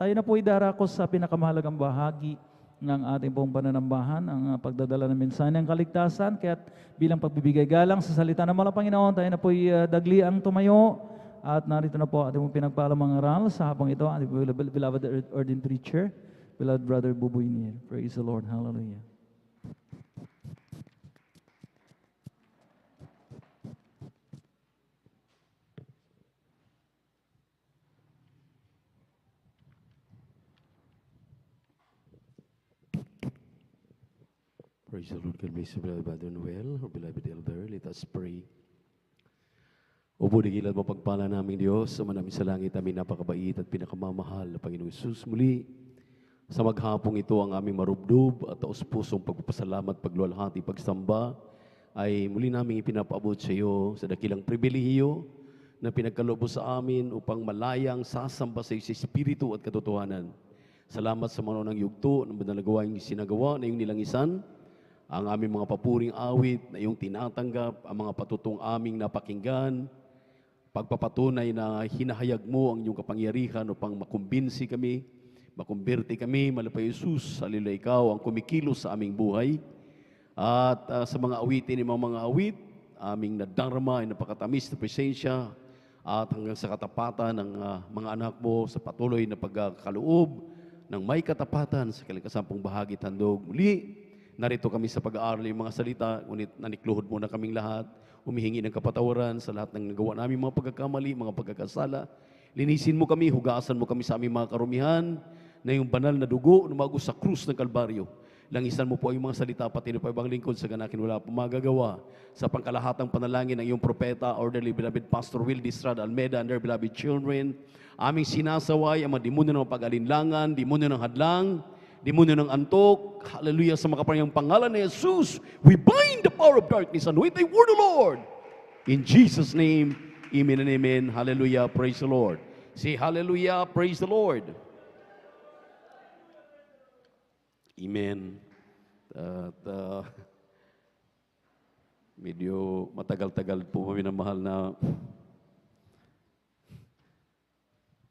tayo na po idarako sa pinakamahalagang bahagi ng ating pong pananambahan, ang pagdadala ng mensahe ng kaligtasan. Kaya't bilang pagbibigay galang sa salita ng mga Panginoon, tayo na po dagliang tumayo. At narito na po ating pong pinagpalang mga aral sa habang ito, ating beloved ordained preacher, beloved Brother Buboy Niel. Praise the Lord. Hallelujah. Praise the Lord. God bless you, beloved Brother Noel, or beloved Elder. Let us pray. O budigilad mo pagpala namin Diyos, sa manaming sa langit, aming napakabait at pinakamamahal na Panginoon Jesus. Muli, sa maghapong ito ang aming marubdob at taos-pusong pagpapasalamat, pagluwalhati, pagsamba, ay muli namin ipinapaabot sa iyo sa dakilang pribilehiyo na pinagkaloob sa amin upang malayang sasamba sa iyo sa Espiritu at katotohanan. Salamat sa mga ng yugto ng banal na sinagawa na iyong nilangisan, ang aming mga papuring awit na iyong tinatanggap, ang mga patutong aming napakinggan, pagpapatunay na hinahayag mo ang iyong kapangyarihan upang makumbinsi kami, makumberte kami, malapay Jesus, halila ikaw ang kumikilos sa aming buhay. At sa mga awitin ng mga awit, aming nadarama ay napakatamis na presensya at hanggang sa katapatan ng mga anak mo sa patuloy na pagkakaloob ng may katapatan sa kalikasampung bahagi at handog. Muli, narito kami sa pag-aaral ng mga salita, ngunit nanikluhod muna kaming lahat, humihingi ng kapatawaran sa lahat ng nagawa namin mga pagkakamali, mga pagkakasala. Linisin mo kami, hugasan mo kami sa aming mga karumihan, na yung banal na dugo na mago sa krus ng Kalbaryo. Langisan mo po ang mga salita, pati na pa ibang lingkod sa ganakin wala po magagawa. Sa pangkalahatang panalangin ng iyong propeta, orderly beloved Pastor Will Distrad Almeida and their beloved children, aming sinasaway ang mga demonyo ng pag-alinlangan, demonyo ng hadlang, demonyo ng antok. Hallelujah, sa makapangyang pangalan ni Jesus, we bind the power of darkness and with the word of the Lord. In Jesus' name, amen and amen. Hallelujah, praise the Lord. Say hallelujah, praise the Lord. Amen. Medyo matagal-tagal po kami na mahal na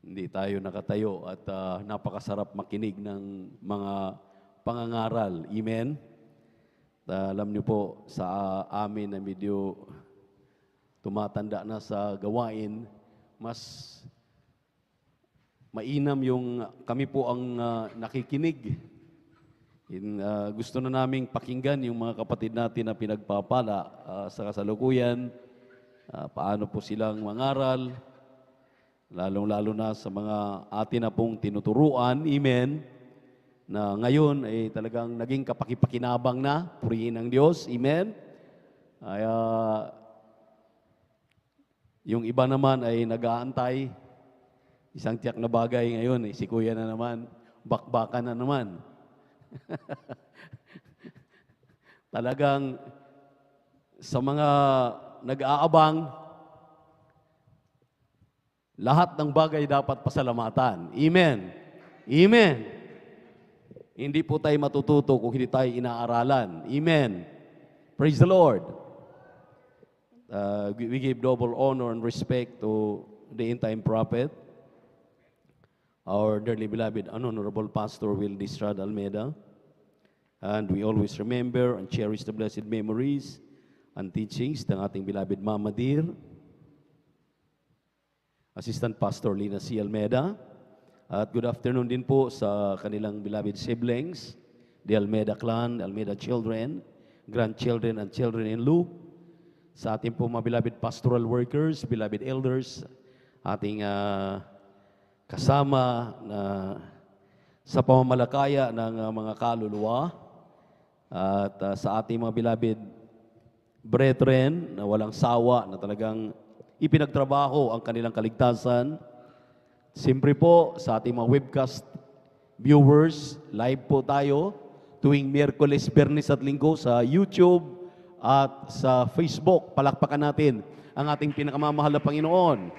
hindi tayo nakatayo at napakasarap makinig ng mga pangangaral. Amen? Alam niyo po, sa amin na medyo tumatanda na sa gawain, mas mainam yung kami po ang nakikinig. Gusto na naming pakinggan yung mga kapatid natin na pinagpapala sa kasalukuyan, paano po silang mangaral, lalong-lalo na sa mga atin na pong tinuturuan, amen, na ngayon ay talagang naging kapakipakinabang na, purihin ng Diyos, amen. Yung iba naman ay nag-aantay, isang tiyak na bagay ngayon, si Kuya na naman, bakbakan na naman. Talagang sa mga nag-aabang, lahat ng bagay dapat pasalamatan. Amen. Amen. Hindi po tayo matututo kung hindi tayo inaaralan. Amen. Praise the Lord. We give double honor and respect to the end-time prophet, our dearly beloved and honorable Pastor Will Distrad Almeida. And we always remember and cherish the blessed memories and teachings ng ating beloved Mama Dear, Assistant Pastor Lina C. Almeida. At good afternoon din po sa kanilang beloved siblings, the Almeida clan, the Almeida children, grandchildren and children-in-law. Sa ating po mga beloved pastoral workers, beloved elders, ating kasama na sa pamamalakaya ng mga kaluluwa, at sa ating mga beloved brethren na walang sawa na talagang ipinagtrabaho ang kanilang kaligtasan. Siyempre po sa ating mga webcast viewers, live po tayo tuwing Miyerkules, Biyernes at Linggo sa YouTube at sa Facebook. Palakpakan natin ang ating pinakamamahal na Panginoon.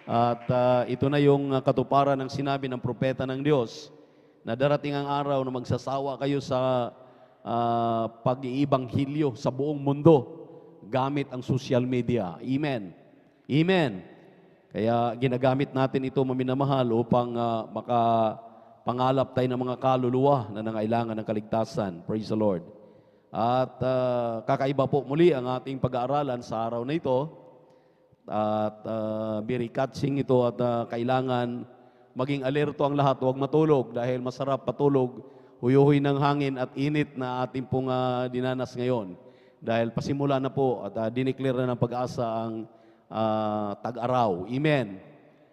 At ito na yung katuparan ng sinabi ng propeta ng Diyos na darating ang araw na magsasawa kayo sa pag-iibanghilyo sa buong mundo gamit ang social media. Amen. Amen. Kaya ginagamit natin ito, maminamahal, upang pangalap tayo ng mga kaluluwa na nangailangan ng kaligtasan. Praise the Lord. At kakaiba po muli ang ating pag-aaralan sa araw na ito. At very catching ito at kailangan maging alerto ang lahat. Huwag matulog dahil masarap patulog. Huyuhoy ng hangin at init na ating pong dinanas ngayon. Dahil pasimula na po at dineclare na ng pag-asa ang tag-araw. Amen.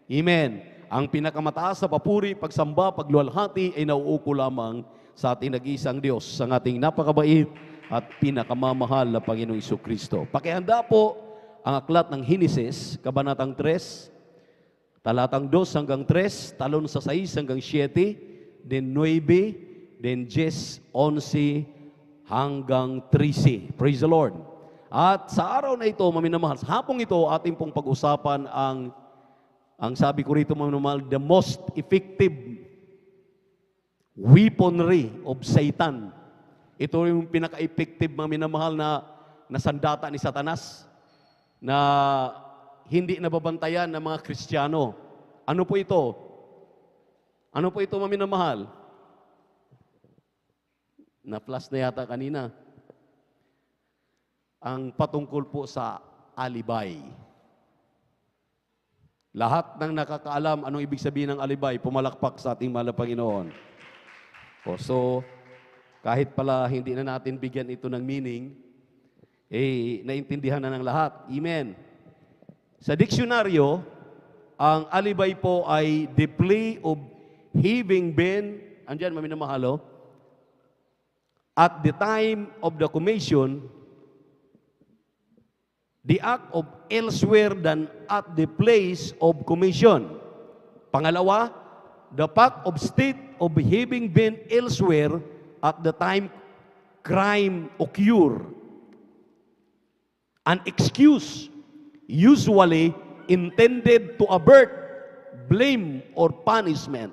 Amen. Ang pinakamataas sa papuri, pagsamba, pagluwalhati ay nauuko lamang sa ating nag-iisang Diyos, sa ating napakabait at pinakamamahal na Panginoong Jesucristo. Pakihanda po ang aklat ng Henesis, Kabanatang 3, talatang 2 hanggang 3, talon sa 6 hanggang 7, then 9, then 10, 11 hanggang 13. Praise the Lord. At sa araw na ito, maminamahal, sa hapong ito, ating pong pag-usapan ang sabi ko rito, maminamahal, the most effective weaponry of Satan. Ito yung pinaka-effective, maminamahal, na sandata ni Satanas na hindi nababantayan ng mga Kristiyano. Ano po ito? Ano po ito, maminamahal? Na-flash na yata kanina. Ang patungkol po sa alibay. Lahat ng nakakaalam anong ibig sabihin ng alibay, pumalakpak sa ating mahal na Panginoon. So, kahit pala hindi na natin bigyan ito ng meaning, naintindihan na ng lahat. Amen. Sa diksyonaryo, ang alibay po ay the play of having been, andyan maminamahalo, at the time of the commission, the act of elsewhere than at the place of commission. Pangalawa, the fact of state of having been elsewhere at the time crime occurred. An excuse usually intended to avert blame or punishment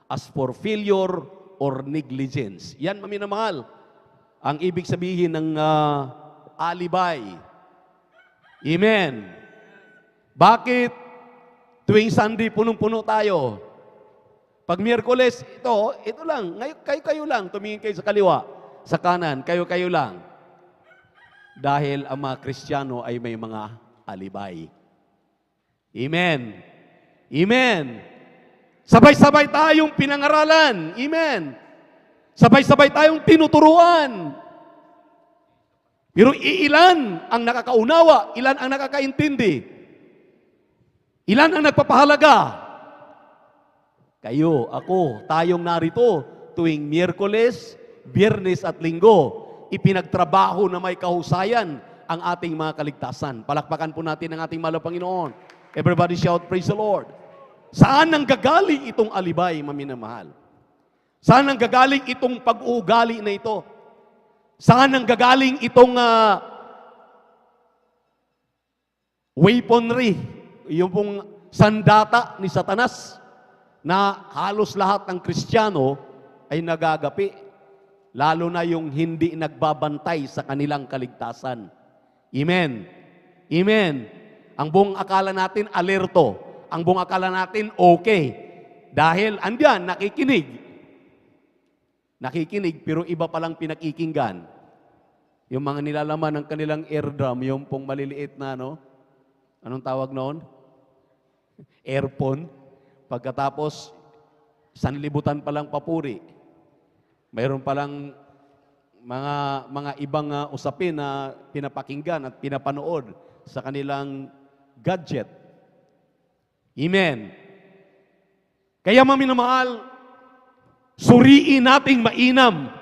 as for failure or negligence. Yan, maminamahal, ang ibig sabihin ng alibay. Amen. Bakit tuwing Sunday punong-puno tayo? Pag Miyerkules, ito lang, kayo lang, tumingin kayo sa kaliwa, sa kanan, kayo lang. Dahil ang mga Kristiyano ay may mga alibay. Amen. Amen. Sabay-sabay tayong pinangaralan. Amen. Sabay-sabay tayong tinuturuan. Pero ilan ang nakakaunawa, ilan ang nakakaintindi, ilan ang nagpapahalaga. Kayo, ako, tayong narito tuwing Miyerkules, Biyernes at Linggo, ipinagtrabaho na may kahusayan ang ating mga kaligtasan. Palakpakan po natin ang ating mahal na Panginoon. Everybody shout, praise the Lord. Saan nang gagaling itong alibay, maminamahal? Saan nang gagaling itong pag-uugali na ito? Saan nang gagaling itong weaponry, yung pong sandata ni Satanas na halos lahat ng Kristiyano ay nagagapi, lalo na yung hindi nagbabantay sa kanilang kaligtasan. Amen. Amen. Ang buong akala natin alerto, ang buong akala natin okay, dahil andyan, nakikinig, pero iba palang pinakikinggan. Yung mga nilalaman ng kanilang eardrum, yung pong maliliit na, anong tawag noon? Earphone. Pagkatapos, sanlibutan palang papuri. Mayroon palang mga ibang usapin na pinapakinggan at pinapanood sa kanilang gadget. Amen. Kaya maminamahal, suriin nating mainam.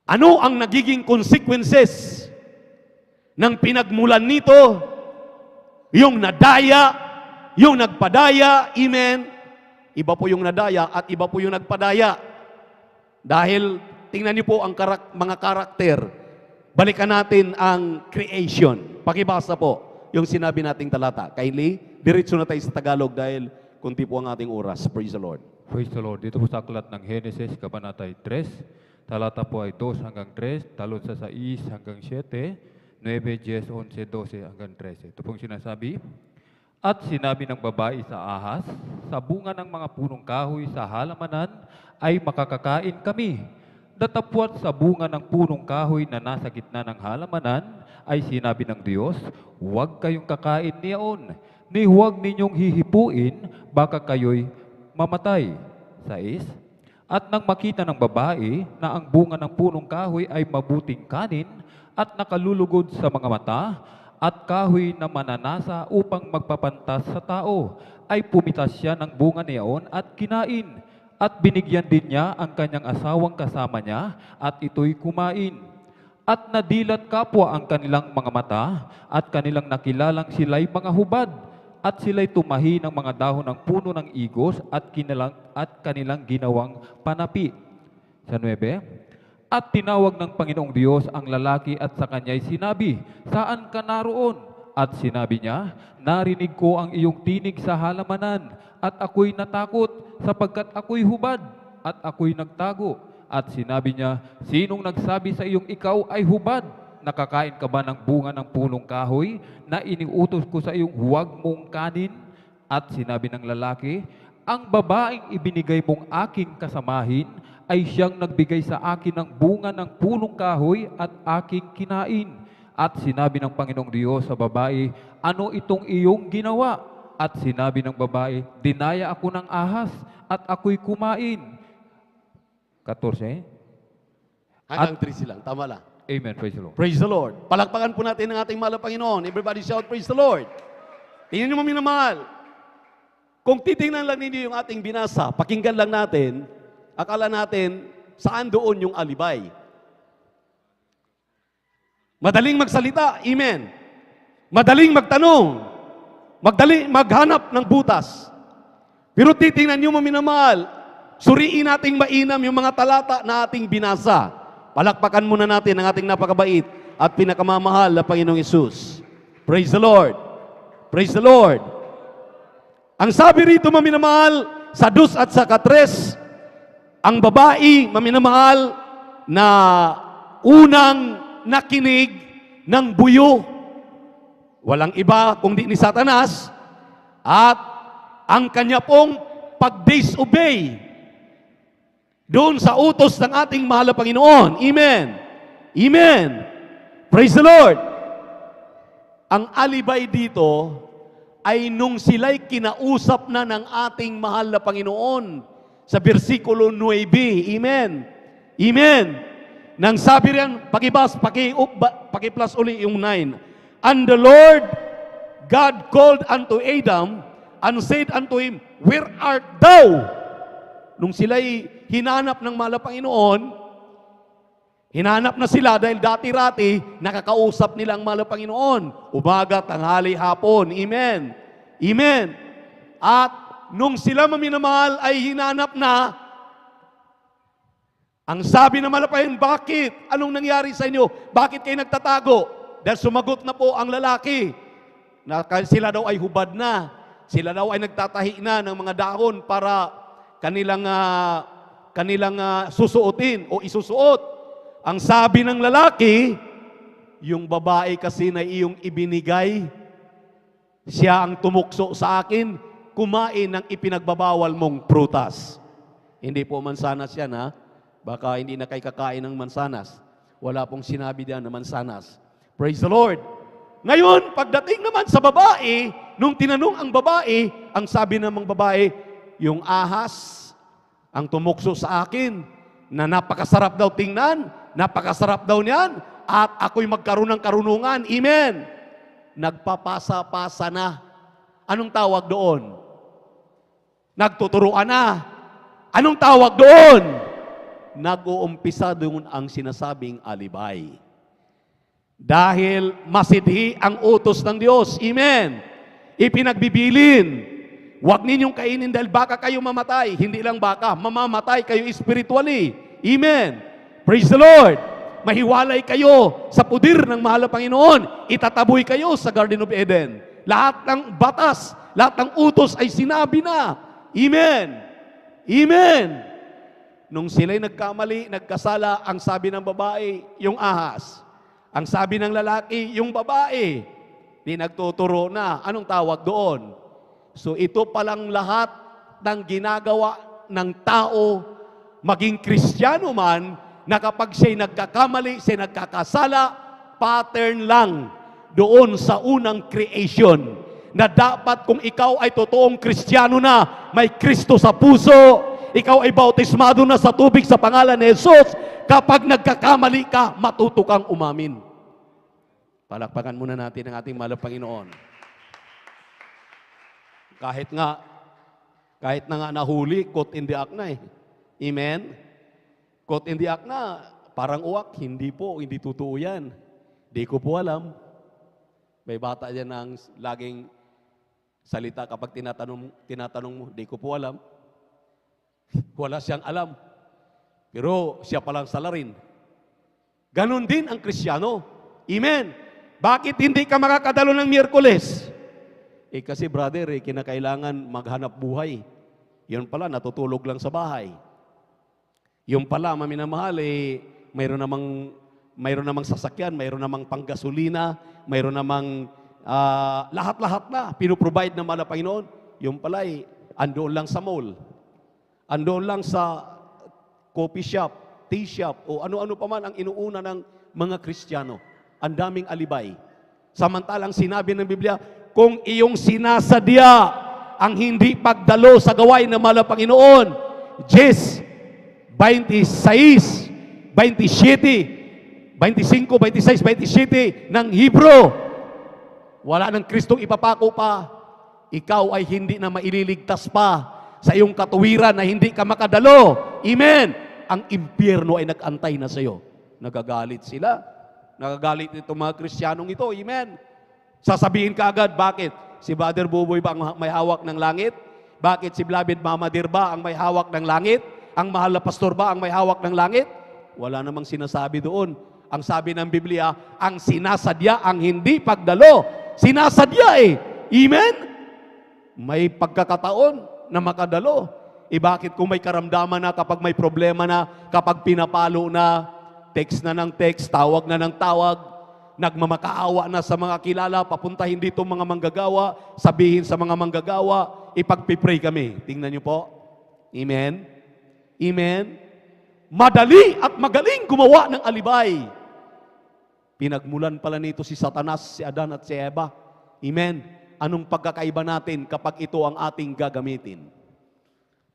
Ano ang nagiging consequences ng pinagmulan nito? Yung nadaya, yung nagpadaya, amen. Iba po yung nadaya at iba po yung nagpadaya. Dahil, tingnan niyo po ang mga karakter. Balikan natin ang creation. Pakibasa po yung sinabi nating talata. Kindly, diretso na tayo sa Tagalog dahil kunti po ang ating oras. Praise the Lord. Praise the Lord. Dito po sa aklat ng Henesis, Kabanata 3, talata po ay 2 hanggang 3, talon sa 6 hanggang 7, 9, 10, 11, 12 hanggang 13. Ito pong sinasabi, At sinabi ng babae sa ahas, sa bunga ng mga punong kahoy sa halamanan ay makakakain kami. Datapwat sa bunga ng punong kahoy na nasa gitna ng halamanan ay sinabi ng Diyos, huwag kayong kakain niyaon, ni huwag ninyong hihipuin, baka kayo'y mamatay. 6. At nang makita ng babae na ang bunga ng punong kahoy ay mabuting kanin at nakalulugod sa mga mata, at kahoy na mananasa upang magpapantas sa tao, ay pumitas siya ng bunga niyaon at kinain. At binigyan din niya ang kanyang asawang kasama niya, at ito'y kumain. At nadilat kapwa ang kanilang mga mata, at kanilang nakilalang sila'y mga hubad, at sila'y tumahi ng mga dahon ng puno ng igos, at kanilang ginawang panapi. Sa 9, at tinawag ng Panginoong Diyos ang lalaki at sa kanya'y sinabi, saan ka naroon? At sinabi niya, narinig ko ang iyong tinig sa halamanan, at ako'y natakot, sapagkat ako'y hubad, at ako'y nagtago. At sinabi niya, sinong nagsabi sa iyong ikaw ay hubad? Nakakain ka ba ng bunga ng punong kahoy na iniutos ko sa iyong huwag mong kanin? At sinabi ng lalaki, ang babaeng ibinigay mong aking kasamahin ay siyang nagbigay sa akin ng bunga ng punong kahoy at aking kinain. At sinabi ng Panginoong Diyos sa babae, ano itong iyong ginawa? At sinabi ng babae, dinaya ako ng ahas at ako'y kumain. 14. Hanggang 3 silang, tama lang. Amen. Praise the Lord. Praise the Lord. Palakpakan po natin ang ating mahal na Panginoon. Everybody shout, praise the Lord. Tingnan niyo mga minamahal. Kung titingnan lang ninyo yung ating binasa, pakinggan lang natin, akala natin, saan doon yung alibay? Madaling magsalita, amen. Madaling magtanong, madaling maghanap ng butas. Pero titingnan niyo mga minamahal, suriin nating mainam yung mga talata na ating binasa. Palakpakan muna natin ang ating napakabait at pinakamamahal na Panginoong Hesus. Praise the Lord. Praise the Lord. Ang sabi rito, maminamahal, sa 2 at sa 3, ang babae, maminamahal, na unang nakinig ng buyo. Walang iba kundi ni Satanas, at ang kanya pong pag-disobey doon sa utos ng ating mahal na Panginoon. Amen. Amen. Praise the Lord. Ang alibay dito ay nung sila'y kinausap na ng ating mahal na Panginoon sa versikulo 9. Amen. Amen. Nang sabi riyan, paki-plus uli yung 9. And the Lord God called unto Adam and said unto him, where art thou? Nung sila'y hinanap ng mahal na Panginoon, hinanap na sila dahil dati-rati nakakausap nila ang mahal na Panginoon. Umaga, tanghali, hapon. Amen. Amen. At nung sila maminamahal ay hinanap na, ang sabi ng mahal na Panginoon, bakit? Anong nangyari sa inyo? Bakit kayo nagtatago? Dahil sumagot na po ang lalaki na sila daw ay hubad na. Sila daw ay nagtatahi na ng mga dahon para kanilang susuotin o isusuot. Ang sabi ng lalaki, yung babae kasi na iyong ibinigay, siya ang tumukso sa akin, kumain ng ipinagbabawal mong prutas. Hindi po mansanas yan, ha? Baka hindi na kayo kakain ng mansanas. Wala pong sinabi diyan na mansanas. Praise the Lord. Ngayon, pagdating naman sa babae, nung tinanong ang babae, ang sabi namang babae, yung ahas ang tumukso sa akin, na napakasarap daw tingnan, napakasarap daw niyan, at ako'y magkaroon ng karunungan. Amen. Nagpapasa-pasa na. Anong tawag doon? Nagtuturuan na. Anong tawag doon? Nag-uumpisa doon ang sinasabing alibay. Dahil masidhi ang utos ng Diyos. Amen. Ipinagbibilin. Huwag ninyong kainin dahil baka kayo mamatay. Hindi lang baka, mamamatay kayo spiritually. Amen. Praise the Lord. Mahiwalay kayo sa pudir ng mahal na Panginoon. Itataboy kayo sa Garden of Eden. Lahat ng batas, lahat ng utos ay sinabi na. Amen. Amen. Nung sila'y nagkamali, nagkasala, ang sabi ng babae, yung ahas. Ang sabi ng lalaki, yung babae. pinagtuturo na. Anong tawag doon? So ito palang lahat ng ginagawa ng tao, maging Kristiyano man, na kapag siya'y nagkakamali, siya'y nagkakasala, pattern lang doon sa unang creation, na dapat kung ikaw ay totoong Kristiyano na, may Kristo sa puso, ikaw ay bautismado na sa tubig sa pangalan ni Jesus, kapag nagkakamali ka, matuto kang umamin. Palakpakan muna natin ang ating mahal na Panginoon. Kahit na nga nahuli, caught in the act na eh. Amen? Caught in the act na, parang uwak, hindi po, hindi totoo yan. Di ko po alam. May bata dyan ang laging salita kapag tinatanong mo, di ko po alam. Wala siyang alam. Pero siya palang salarin. Ganon din ang Kristiyano. Amen. Bakit hindi ka makakadalo ng Miyerkules? Kasi brother, kinakailangan maghanap buhay. Yun pala, natutulog lang sa bahay. Yung pala, maminamahal, mayroon namang sasakyan, mayroon namang panggasolina, mayroon namang lahat-lahat na pinuprovide ng mahal na Panginoon. Yung pala, andoon lang sa mall. Andoon lang sa coffee shop, tea shop, o ano-ano pa man ang inuuna ng mga Kristiyano. Ang daming alibay. Samantalang sinabi ng Biblia, kung iyong sinasadya ang hindi pagdalo sa gawain ng mahal na Panginoon, 10, 26, 27, 25, 26, 27 ng Hebro, wala ng Kristong ipapako pa, ikaw ay hindi na maililigtas pa sa iyong katuwiran na hindi ka makadalo. Amen. Ang impyerno ay nag-antay na sa iyo. Nagagalit sila. Nagagalit itong mga Kristiyanong ito. Amen. Sasabihin ka agad, bakit? Si Brother Buboy ba ang may hawak ng langit? Bakit si Beloved Mama Dear ba ang may hawak ng langit? Ang mahal na pastor ba ang may hawak ng langit? Wala namang sinasabi doon. Ang sabi ng Biblia, ang sinasadya ang hindi pagdalo. Sinasadya eh. Amen? May pagkakataon na makadalo. Bakit kung may karamdaman na, kapag may problema na, kapag pinapalo na, text na ng text, tawag na ng tawag, nagmamakaawa na sa mga kilala, papuntahin dito mga manggagawa, sabihin sa mga manggagawa, ipagpipray kami. Tingnan niyo po. Amen? Amen? Madali at magaling gumawa ng alibay. Pinagmulan pala nito si Satanas, si Adan at si Eva. Amen? Anong pagkakaiba natin kapag ito ang ating gagamitin?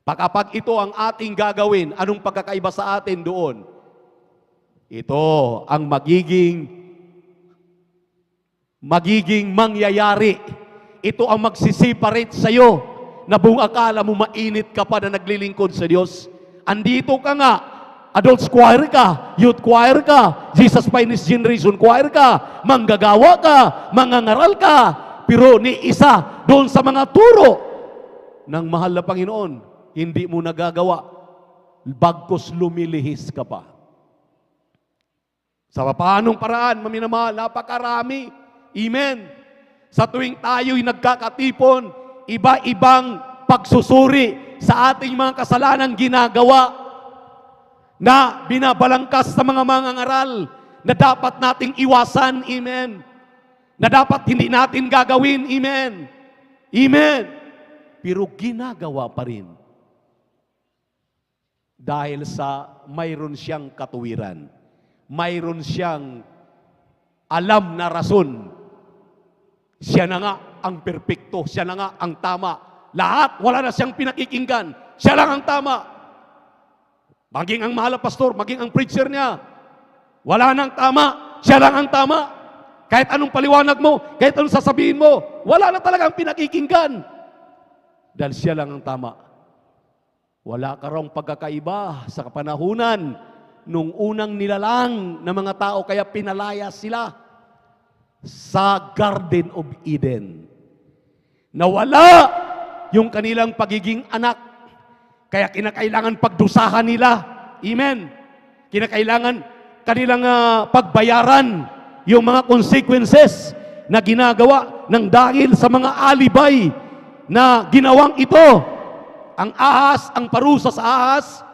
Kapag ito ang ating gagawin, anong pagkakaiba sa atin doon? Ito ang magiging mangyayari. Ito ang magsisiparate sa iyo na buong akala mo mainit ka pa na naglilingkod sa Diyos. Andito ka nga, adults choir ka, youth choir ka, Jesus Finest Generation choir ka, manggagawa ka, mangangaral ka, pero ni isa doon sa mga turo ng mahal na Panginoon, hindi mo nagagawa, bagkos lumilihis ka pa. Sa paanong paraan, maminamahal, napakarami. Amen. Sa tuwing tayo'y nagkakatipon, iba-ibang pagsusuri sa ating mga kasalanang ginagawa na binabalangkas sa mga mangangaral na dapat nating iwasan. Amen. Na dapat hindi natin gagawin. Amen. Amen. Pero ginagawa pa rin. Dahil sa mayroon siyang katuwiran. Mayroon siyang alam na rason. Siya na nga ang perpekto. Siya na nga ang tama. Lahat, wala na siyang pinakikinggan. Siya lang ang tama. Maging ang mahal na pastor, maging ang preacher niya. Wala nang tama. Siya lang ang tama. Kahit anong paliwanag mo, kahit anong sasabihin mo, wala na talagang pinakikinggan. Dahil siya lang ang tama. Wala ka raw pagkakaiba sa kapanahunan nung unang nilalang ng mga tao, kaya pinalaya sila sa Garden of Eden. Nawala yung kanilang pagiging anak. Kaya kinakailangan pagdusahan nila. Amen. Kinakailangan kanilang pagbayaran yung mga consequences na ginagawa ng dahil sa mga alibay na ginawang ito. Ang ahas, ang parusa sa ahas,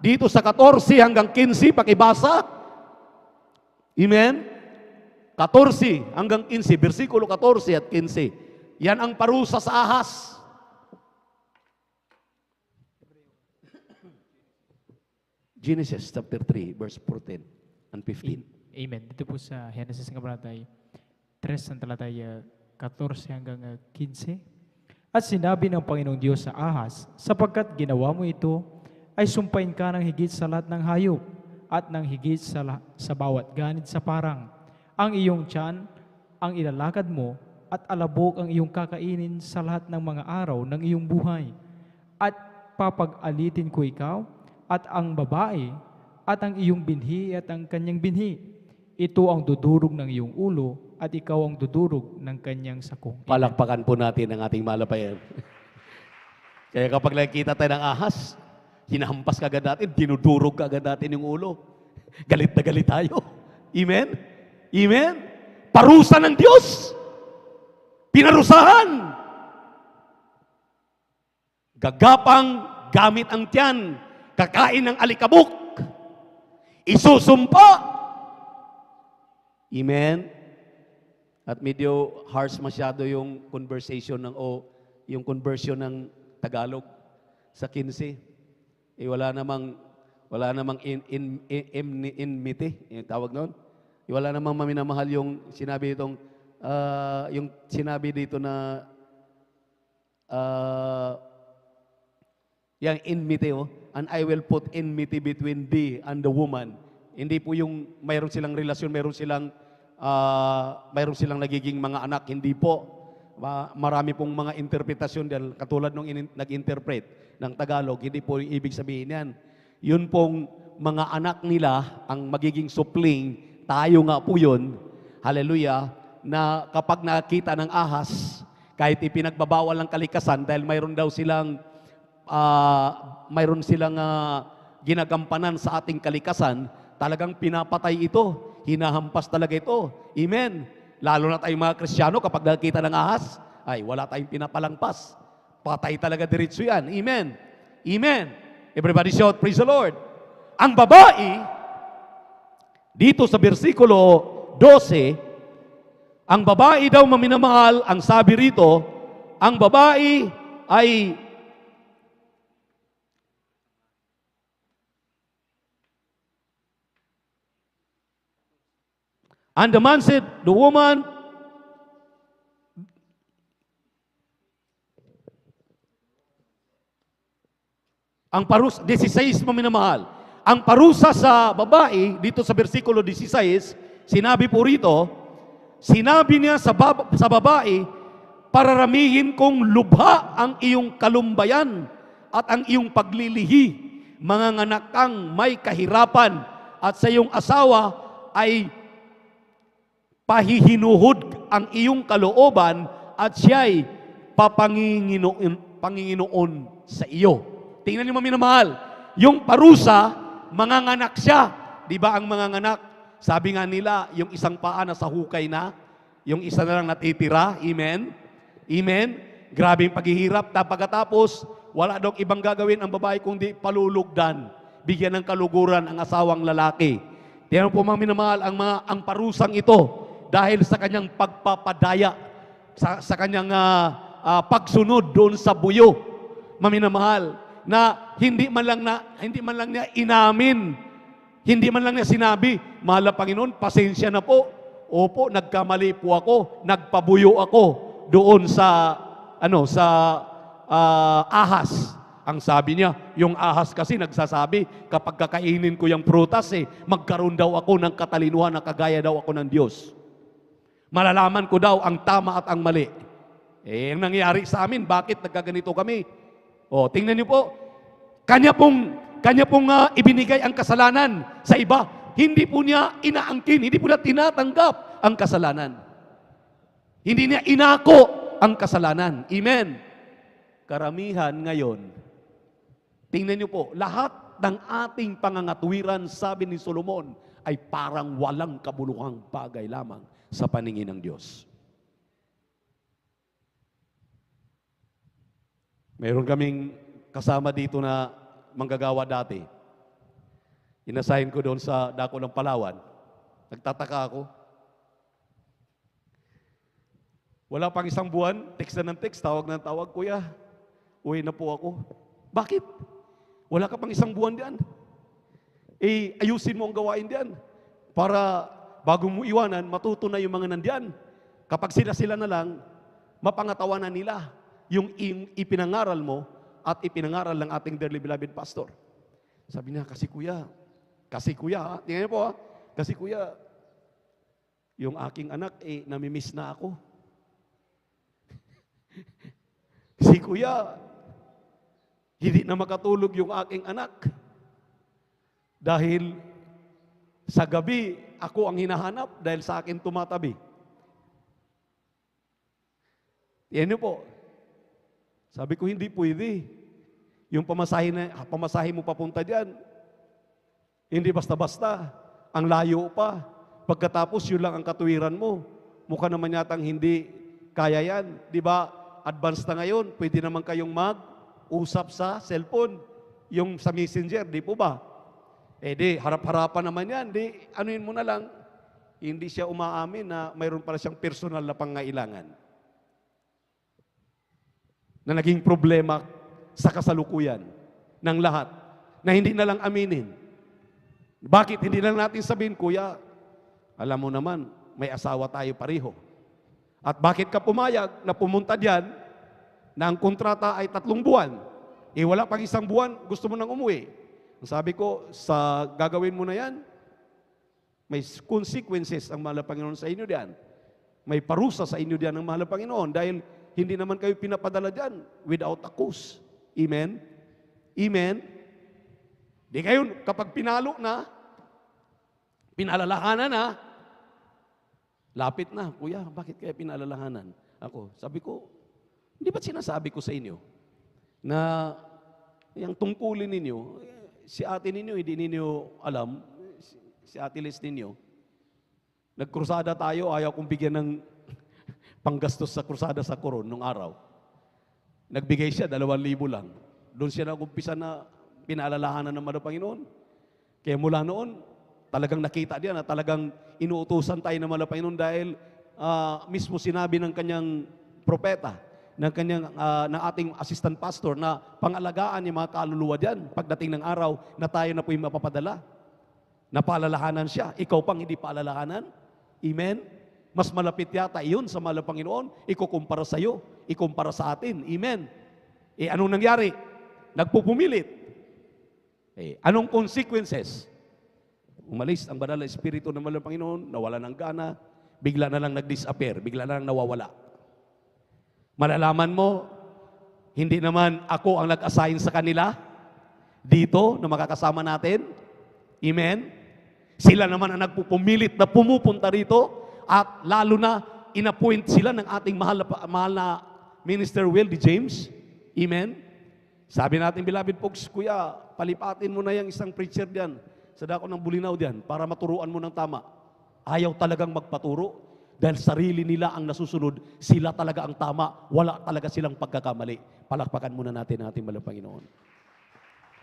dito sa 14 hanggang 15, pakibasa. Amen. 14 hanggang 15, versikulo 14 at 15. Yan ang parusa sa ahas. Genesis chapter 3, verse 14 and 15. Amen. Dito po sa Genesis ng kabanatay 3 ng talataya 14 hanggang 15. At sinabi ng Panginoong Diyos sa ahas, sapagkat ginawa mo ito, ay sumpain ka ng higit sa lahat ng hayop at ng higit sa bawat ganid sa parang. Ang iyong tiyan, ang ilalakad mo, at alabok ang iyong kakainin sa lahat ng mga araw ng iyong buhay. At papag-alitin ko ikaw, at ang babae, at ang iyong binhi at ang kanyang binhi. Ito ang dudurog ng iyong ulo, at ikaw ang dudurog ng kanyang sakong. Palakpakan po natin ang ating malapayan. Kaya kapag nakikita tayo ng ahas, hinahampas ka agad natin, dinudurog ka agad natin yung ulo. Galit na galit tayo. Amen? Amen? Parusa ng Diyos. Pinarusahan. Gagapang gamit ang tiyan. Kakain ng alikabok. Isusumpa. Amen? At medyo harsh masyado yung conversation yung conversion ng Tagalog sa 15. Wala namang enmity, yung tawag noon. Wala namang maminamahal yung sinabi dito na yung enmity, and I will put enmity between thee and the woman. Hindi po yung mayroon silang relasyon, mayroon silang nagiging mga anak. Hindi po. Marami pong mga interpretasyon dahil katulad nung nag-interpret ng Tagalog, hindi po yung ibig sabihin yan. Yun pong mga anak nila, ang magiging supling, tayo nga po yun, hallelujah, na kapag nakita ng ahas, kahit ipinagbabawal ng kalikasan dahil mayroon silang ginagampanan sa ating kalikasan, talagang pinapatay ito, hinahampas talaga ito. Amen. Lalo na tayong mga Kristiyano, kapag nakita ng ahas, ay wala tayong pinapalampas. Patay talaga diretso yan. Amen. Amen. Everybody shout, praise the Lord. Ang babae, dito sa versikulo 12, ang babae daw maminamahal, ang sabi rito, ang babae ay and the man said, the woman, ang parusa, 16 maminamahal. Ang parusa sa babae, dito sa versikulo 16, sinabi po rito, sinabi niya sa babae, pararamihin kong lubha ang iyong kalumbayan at ang iyong paglilihi, mga anak kang may kahirapan, at sa iyong asawa ay pahihinuhod ang iyong kalooban at siya'y panginginoon sa iyo. Tingnan niyo maminamahal, yung parusa, manganganak siya. Di ba ang manganganak? Sabi nga nila, yung isang paa na sa hukay na, yung isa na lang natitira. Amen? Amen? Grabe yung paghihirap. Pagkatapos, wala daw ibang gagawin ang babae kundi palulugdan. Bigyan ng kaluguran ang asawang lalaki. Tingnan po maminamahal, ang parusang ito, dahil sa kanyang pagpapadaya, sa kanyang pagsunod doon sa buyo, maminamahal, na hindi man lang niya inamin, hindi man lang niya sinabi, mahal na Panginoon, pasensya na po. Opo, nagkamali po ako, nagpabuyo ako doon sa ahas. Ang sabi niya, yung ahas kasi nagsasabi, kapag kakainin ko yung prutas, magkaroon daw ako ng katalinuhan na kagaya daw ako ng Diyos. Malalaman ko daw ang tama at ang mali. Ang nangyari sa amin, bakit nagkaganito kami? Tingnan niyo po, kanya pong ibinigay ang kasalanan sa iba. Hindi po niya inaangkin, hindi po niya tinatanggap ang kasalanan. Hindi niya inako ang kasalanan. Amen. Karamihan ngayon, tingnan niyo po, lahat ng ating pangangatwiran, sabi ni Solomon, ay parang walang kabuluhang bagay lamang sa paningin ng Diyos. Mayroon kaming kasama dito na manggagawa dati. Inasahin ko doon sa dako ng Palawan. Nagtataka ako. Wala pang isang buwan, text na ng text, tawag na ng tawag, kuya, uwi na po ako. Bakit? Wala ka pang isang buwan diyan. Eh, ayusin mo ang gawain diyan. Para bago mo iwanan, matuto na yung mga nandiyan. Kapag sila na lang, mapangatawanan nila yung ipinangaral mo at ipinangaral ng ating dearly beloved pastor. Sabi niya, kasi kuya, tingnan niyo po kasi kuya, yung aking anak, namimiss na ako. Si kuya, hindi na makatulog yung aking anak. Dahil sa gabi, ako ang hinahanap dahil sa akin tumatabi. Yan niyo po. Sabi ko, hindi pwede. Yung pamasahe mo papunta dyan, hindi basta-basta. Ang layo pa. Pagkatapos, yun lang ang katuwiran mo. Mukha naman yatang hindi kaya yan. Di ba? Advanced na ngayon. Pwede naman kayong mag-usap sa cellphone. Yung sa messenger, di po ba? Di, harap-harapan naman yan. Di, anuin mo na lang. Hindi siya umaamin na mayroon pala siyang personal na pangailangan. Na naging problema sa kasalukuyan ng lahat. Na hindi na lang aminin. Bakit hindi na natin sabihin, kuya, alam mo naman, may asawa tayo pareho. At bakit ka pumayag na pumunta diyan na ang kontrata ay 3 buwan? Wala pang 1 buwan, gusto mo nang umuwi. Sabi ko, sa gagawin mo na yan, may consequences ang mahal na Panginoon sa inyo diyan. May parusa sa inyo diyan ng mahal na Panginoon dahil hindi naman kayo pinapadala diyan without a cause. Amen? Amen? Di kayo, kapag pinalo na, pinalalahanan na, lapit na, kuya, bakit kaya pinalalahanan ako? Sabi ko, hindi ba't sinasabi ko sa inyo na yung tungkulin ninyo, si ate ninyo, hindi ninyo alam, si ate Liz ninyo, nagkrusada tayo, ayaw kong bigyan ng panggastos sa krusada sa Coron nung araw. Nagbigay siya, 2,000 lang. Doon siya nag-umpisa na pinaalalahanan ng mga Panginoon. Kaya mula noon, talagang nakita diyan na talagang inuutusan tayo ng mga Panginoon dahil mismo sinabi ng kanyang propeta, ng ating assistant pastor na pangalagaan yung mga kaluluwa diyan pagdating ng araw na tayo na po yung mapapadala. Napaalalahanan siya. Ikaw pang hindi paalalahanan. Amen? Mas malapit yata iyon sa mahal na Panginoon. Ikukumpara sa iyo. Ikumpara sa atin. Amen? Anong nangyari? Nagpupumilit. Anong consequences? Umalis ang banal na espiritu ng mahal na Panginoon, nawala ng gana, bigla na lang nag-disappear, bigla na lang nawawala. Malalaman mo, hindi naman ako ang nag-assign sa kanila dito na makakasama natin. Amen? Sila naman ang nagpupumilit na pumupunta rito at lalo na inappoint sila ng ating mahal na Minister Will D. James. Amen? Sabi natin, beloved folks, kuya, palipatin mo na yung isang preacher diyan sa dako ng Bulinaw diyan para maturuan mo ng tama. Ayaw talagang magpaturo dahil sarili nila ang nasusunod. Sila talaga ang tama. Wala talaga silang pagkakamali. Palakpakan muna natin ang ating mahal na Panginoon.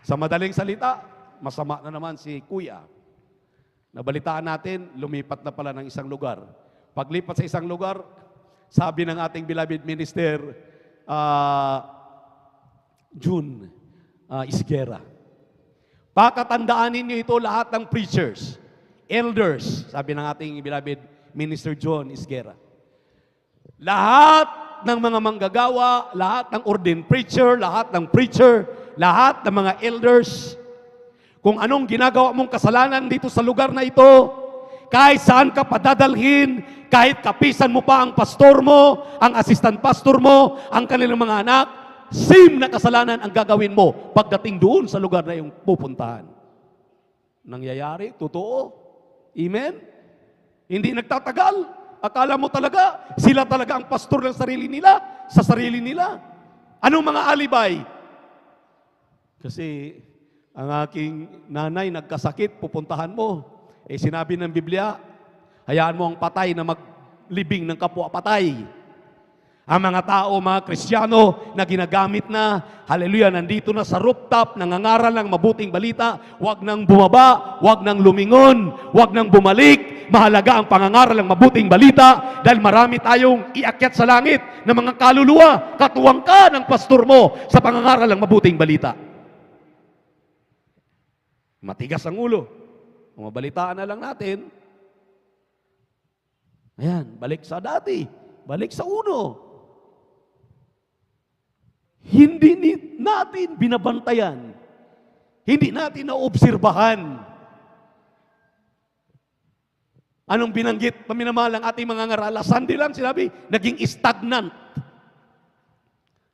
Sa madaling salita, masama na naman si kuya. Nabalitaan natin, lumipat na pala ng isang lugar. Paglipat sa isang lugar, sabi ng ating beloved minister, June Isguera. Pakatandaan ninyo ito lahat ng preachers, elders, sabi ng ating beloved Minister John Isguera. Lahat ng mga manggagawa, lahat ng ordained preacher, lahat ng preacher, lahat ng mga elders, kung anong ginagawa mong kasalanan dito sa lugar na ito, kahit saan ka padadalhin, kahit kapisan mo pa ang pastor mo, ang assistant pastor mo, ang kanilang mga anak, same na kasalanan ang gagawin mo pagdating doon sa lugar na yung pupuntahan. Nangyayari, totoo. Amen? Hindi nagtatagal. Akala mo talaga, sila talaga ang pastor ng sarili nila, sa sarili nila. Anong mga alibay? Kasi ang aking nanay nagkasakit, pupuntahan mo. Sinabi ng Biblia, hayaan mo ang patay na maglibing ng kapwa patay. Ang mga tao, mga Kristiyano na ginagamit na, hallelujah, nandito na sa rooftop, nangangaral ng mabuting balita, wag nang bumaba, wag nang lumingon, wag nang bumalik, mahalaga ang pangangaral ng mabuting balita dahil marami tayong iakyat sa langit ng mga kaluluwa. Katuwang ka ng pastor mo sa pangangaral ng mabuting balita. Matigas ang ulo. Mabalitaan na lang natin. Ayan, balik sa dati. Balik sa uno. Hindi natin binabantayan. Hindi natin naobserbahan. Anong binanggit, paminamahal ang ating mga ngaralasan? Di lang sinabi, naging stagnant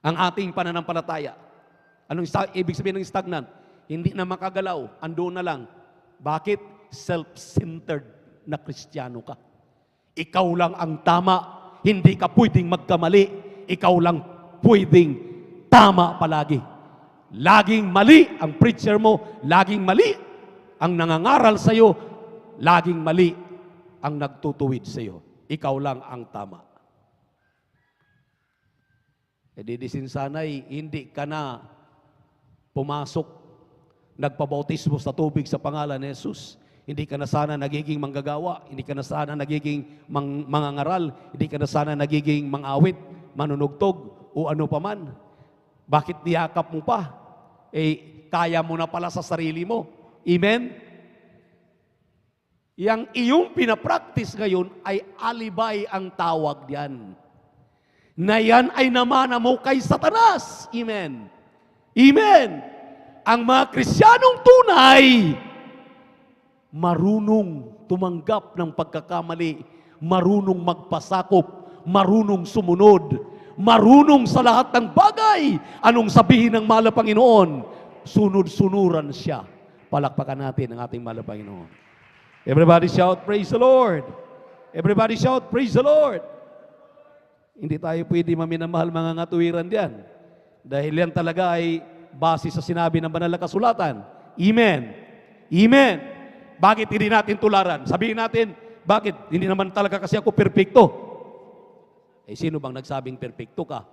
ang ating pananampalataya. Anong ibig sabihin ng stagnant? Hindi na makagalaw, ando na lang. Bakit? Self-centered na Kristiyano ka. Ikaw lang ang tama, hindi ka pwedeng magkamali. Ikaw lang pwedeng tama palagi. Laging mali ang preacher mo, laging mali ang nangangaral sa iyo, laging mali ang nagtutuwid sa iyo. Ikaw lang ang tama. E di sana'y hindi ka na pumasok, nagpabautismo sa tubig sa pangalan ni Jesus. Hindi ka na sana nagiging manggagawa, hindi ka na sana nagiging mangangaral, hindi ka na sana nagiging mangawit, manunugtog, o ano pa man. Bakit niyakap mo pa? Kaya mo na pala sa sarili mo. Amen? Yang iyong pinapractice ngayon ay alibay ang tawag diyan. Na yan ay namana mo kay Satanas. Amen? Amen? Ang mga Kristiyanong tunay, marunong tumanggap ng pagkakamali, marunong magpasakop, marunong sumunod, marunong sa lahat ng bagay. Anong sabihin ng mahal na Panginoon? Sunod-sunuran siya. Palakpakan natin ang ating mahal na Panginoon. Everybody shout, praise the Lord. Everybody shout, praise the Lord. Hindi tayo pwede maminamahal mga ngatuwiran diyan. Dahil yan talaga ay base sa sinabi ng banal na kasulatan. Amen. Amen. Bakit hindi natin tularan? Sabihin natin, bakit? Hindi naman talaga kasi ako perpekto. Sino bang nagsabing perpekto ka?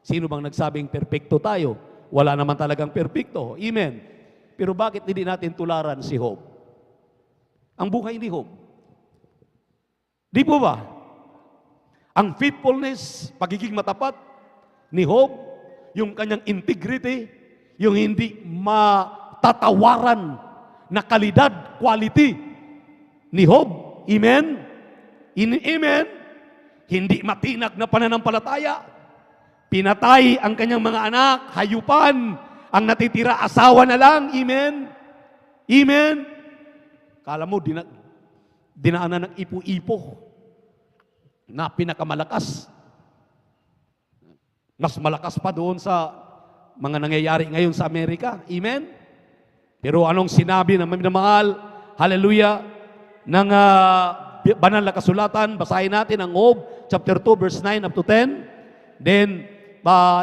Sino bang nagsabing perpekto tayo? Wala naman talagang perpekto. Amen. Pero bakit hindi natin tularan si Job? Ang buhay ni Job. Di po ba? Ang faithfulness, pagiging matapat ni Job, yung kanyang integrity, yung hindi matatawaran na kalidad, quality ni Job. Amen? Amen? Hindi matinag na pananampalataya. Pinatay ang kanyang mga anak, hayupan, ang natitira asawa na lang. Amen? Amen? Kala mo, dinaanan ng ipo-ipo na pinakamalakas. Mas malakas pa doon sa mga nangyayari ngayon sa Amerika. Amen? Pero anong sinabi ng minamahal, hallelujah, ng banal na kasulatan, basahin natin ang Job, chapter 2, verse 9 up to 10. Then,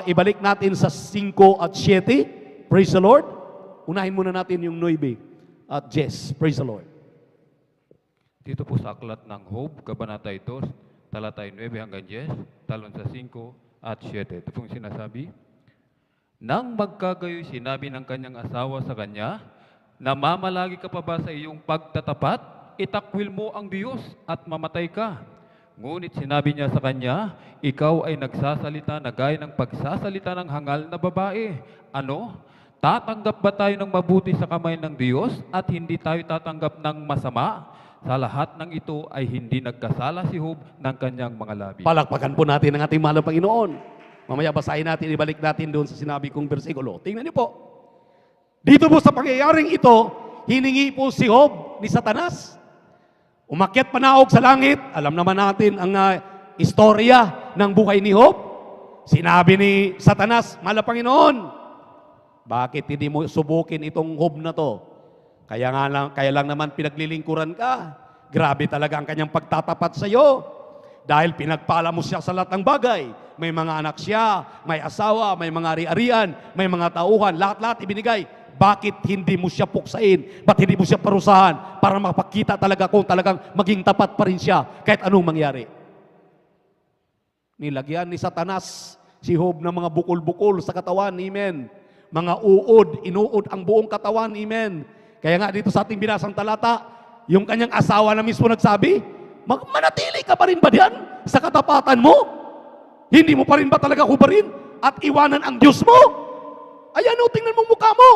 ibalik natin sa 5 at 7. Praise the Lord. Unahin muna natin yung 9 at 10. Praise the Lord. Dito po sa aklat ng Job, Kabanata 2, talatay 9 hanggang 10, talon sa 5 at 7. Ito pong sinasabi, nang magkagayoy sinabi ng kanyang asawa sa kanya, namamalagi ka pa ba sa iyong pagtatapat? Itakwil mo ang Diyos at mamatay ka. Ngunit sinabi niya sa kanya, ikaw ay nagsasalita na gaya ng pagsasalita ng hangal na babae. Ano? Tatanggap ba tayo ng mabuti sa kamay ng Diyos at hindi tayo tatanggap ng masama? Sa lahat ng ito ay hindi nagkasala si Job ng kanyang mga labi. Palakpakan po natin ang ating mahal na Panginoon. Mamaya basahin natin, ibalik natin doon sa sinabi kong bersikulo. Tingnan niyo po. Dito po sa pangyayaring ito, hiningi po si Job ni Satanas. Umakyat panaog sa langit. Alam naman natin ang istorya ng buhay ni Job. Sinabi ni Satanas, mahal na Panginoon, bakit hindi mo subukin itong Job na to? Kaya lang naman pinaglilingkuran ka. Grabe talaga ang kanyang pagtatapat sa iyo. Dahil pinagpala mo siya sa lahat ng bagay. May mga anak siya, may asawa, may mga ari-arian, may mga tauhan, lahat-lahat ibinigay. Bakit hindi mo siya puksain? Ba't hindi mo siya parusahan para mapakita talaga kung talagang maging tapat pa rin siya kahit anong mangyari? Nilagyan ni Satanas si Job ng mga bukol-bukol sa katawan, amen. Mga uod, inuod ang buong katawan, amen. Kaya nga dito sa ating binasang talata, yung kanyang asawa na mismo nagsabi, Manatili ka pa rin ba diyan sa katapatan mo? Hindi mo pa rin ba talaga hubarin at iwanan ang Diyos mo? Ayan o, tingnan mo mukha mo.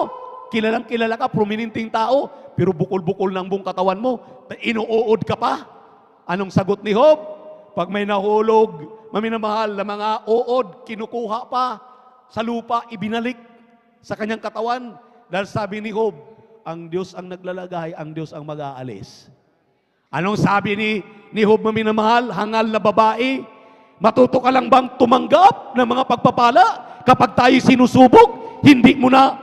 Kilalang kilala ka, prominenteng tao, pero bukol-bukol ng buong katawan mo. Inuuod ka pa. Anong sagot ni Job? Pag may nahulog, maminamahal na mga uod, kinukuha pa sa lupa, ibinalik sa kanyang katawan. Dahil sabi ni Job, ang Diyos ang naglalagay, ang Diyos ang mag-aalis. Anong sabi ni Job, maminamahal, hangal na babae? Matuto ka lang bang tumanggap ng mga pagpapala kapag tayo sinusubok? Hindi mo na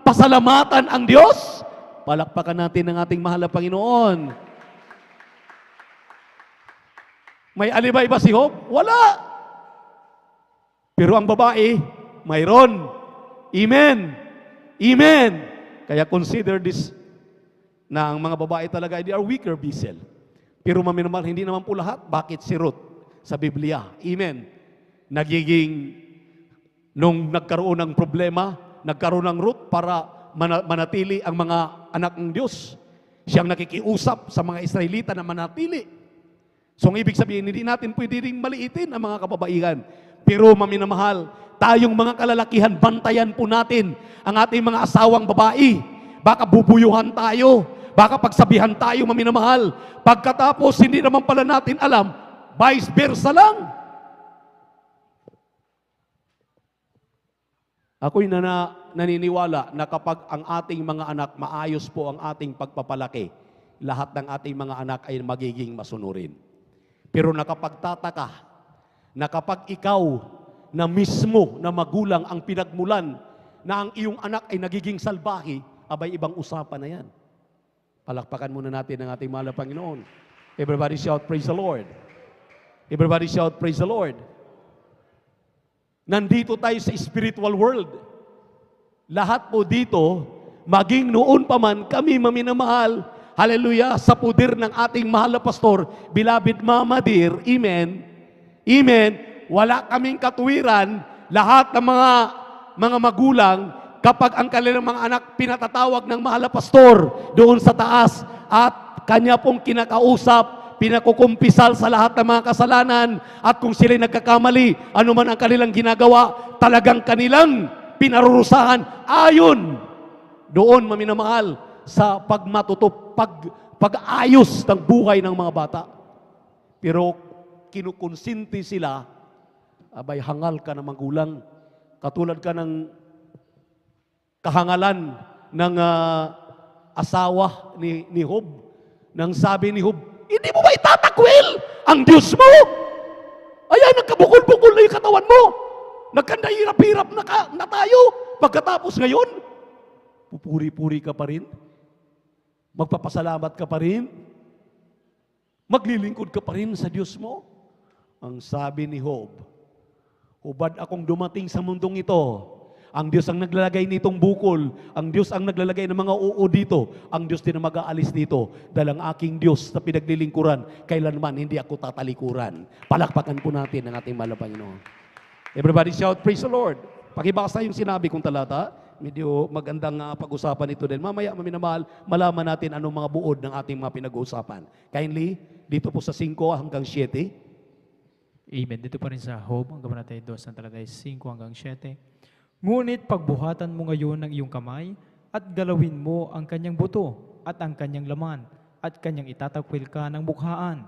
pasalamatan ang Diyos? Palakpakan natin ang ating mahal na Panginoon. May alibay ba si Job? Wala. Pero ang babae, mayroon. Amen. Amen. Kaya consider this na ang mga babae talaga, they are weaker vessel. Pero maminamahal, hindi naman po lahat. Bakit si Ruth sa Biblia? Amen. Nung nagkaroon ng problema, nagkaroon ng Ruth para manatili ang mga anak ng Diyos. Siyang nakikiusap sa mga Israelita na manatili. So, ang ibig sabihin, hindi natin pwede rin maliitin ang mga kababaihan. Pero maminamahal, tayong mga kalalakihan, bantayan po natin ang ating mga asawang babae. Baka bubuyuhan tayo. Baka pagsabihan tayo, maminamahal. Pagkatapos, hindi naman pala natin alam, vice versa lang. Ako'y naniniwala na kapag ang ating mga anak, maayos po ang ating pagpapalaki, lahat ng ating mga anak ay magiging masunurin. Pero nakapagtataka na kapag ikaw na mismo na magulang ang pinagmulan na ang iyong anak ay nagiging salbahe, abay ibang usapan na yan. Palakpakan muna natin ang ating mahal na Panginoon. Everybody shout, praise the Lord. Everybody shout, praise the Lord. Nandito tayo sa spiritual world. Lahat po dito, maging noon pa man kami maminamahal, hallelujah, sa puder ng ating mahal na pastor, beloved Mama Dear, amen, amen, wala kaming katuwiran, lahat ng mga magulang, kapag ang kanilang mga anak pinatatawag ng mahal na pastor doon sa taas at kanya pong kinakausap, pinakukumpisal sa lahat ng mga kasalanan at kung sila'y nagkakamali, anuman ang kanilang ginagawa, talagang kanilang pinarurusahan ayon doon, maminamahal, sa pag-ayos ng buhay ng mga bata. Pero kinukonsinti sila, abay hangal ka na magulang, katulad ka ng kahangalan ng asawa ni Job. Nang sabi ni Job, hindi mo ba itatakwil ang Diyos mo? Ayan, nagkabukol-bukol na yung katawan mo. Nagkandahirap-hirap na tayo. Pagkatapos ngayon, pupuri-puri ka pa rin. Magpapasalamat ka pa rin. Maglilingkod ka pa rin sa Diyos mo. Ang sabi ni Job, hubad akong dumating sa mundong ito. Ang Diyos ang naglalagay nitong bukol. Ang Diyos ang naglalagay ng mga uod dito. Ang Diyos din ang mag-aalis dito. Dahil ang aking Diyos na pinaglilingkuran, kailanman hindi ako tatalikuran. Palakpakan po natin ang ating mahal na Panginoon. Everybody shout, praise the Lord. Pakibasa yung sinabi kong talata. Medyo magandang pag-usapan ito din. Mamaya, maminamahal, malaman natin anong mga buod ng ating mga pinag-uusapan. Kindly, dito po sa 5 hanggang 7. Amen. Dito pa rin sa Job, ang kabanatay 2, ang talatay 5 hanggang 7. Ngunit pagbuhatan mo ngayon ng iyong kamay at galawin mo ang kanyang buto at ang kanyang laman at kanyang itatakwil ka ng bukhaan.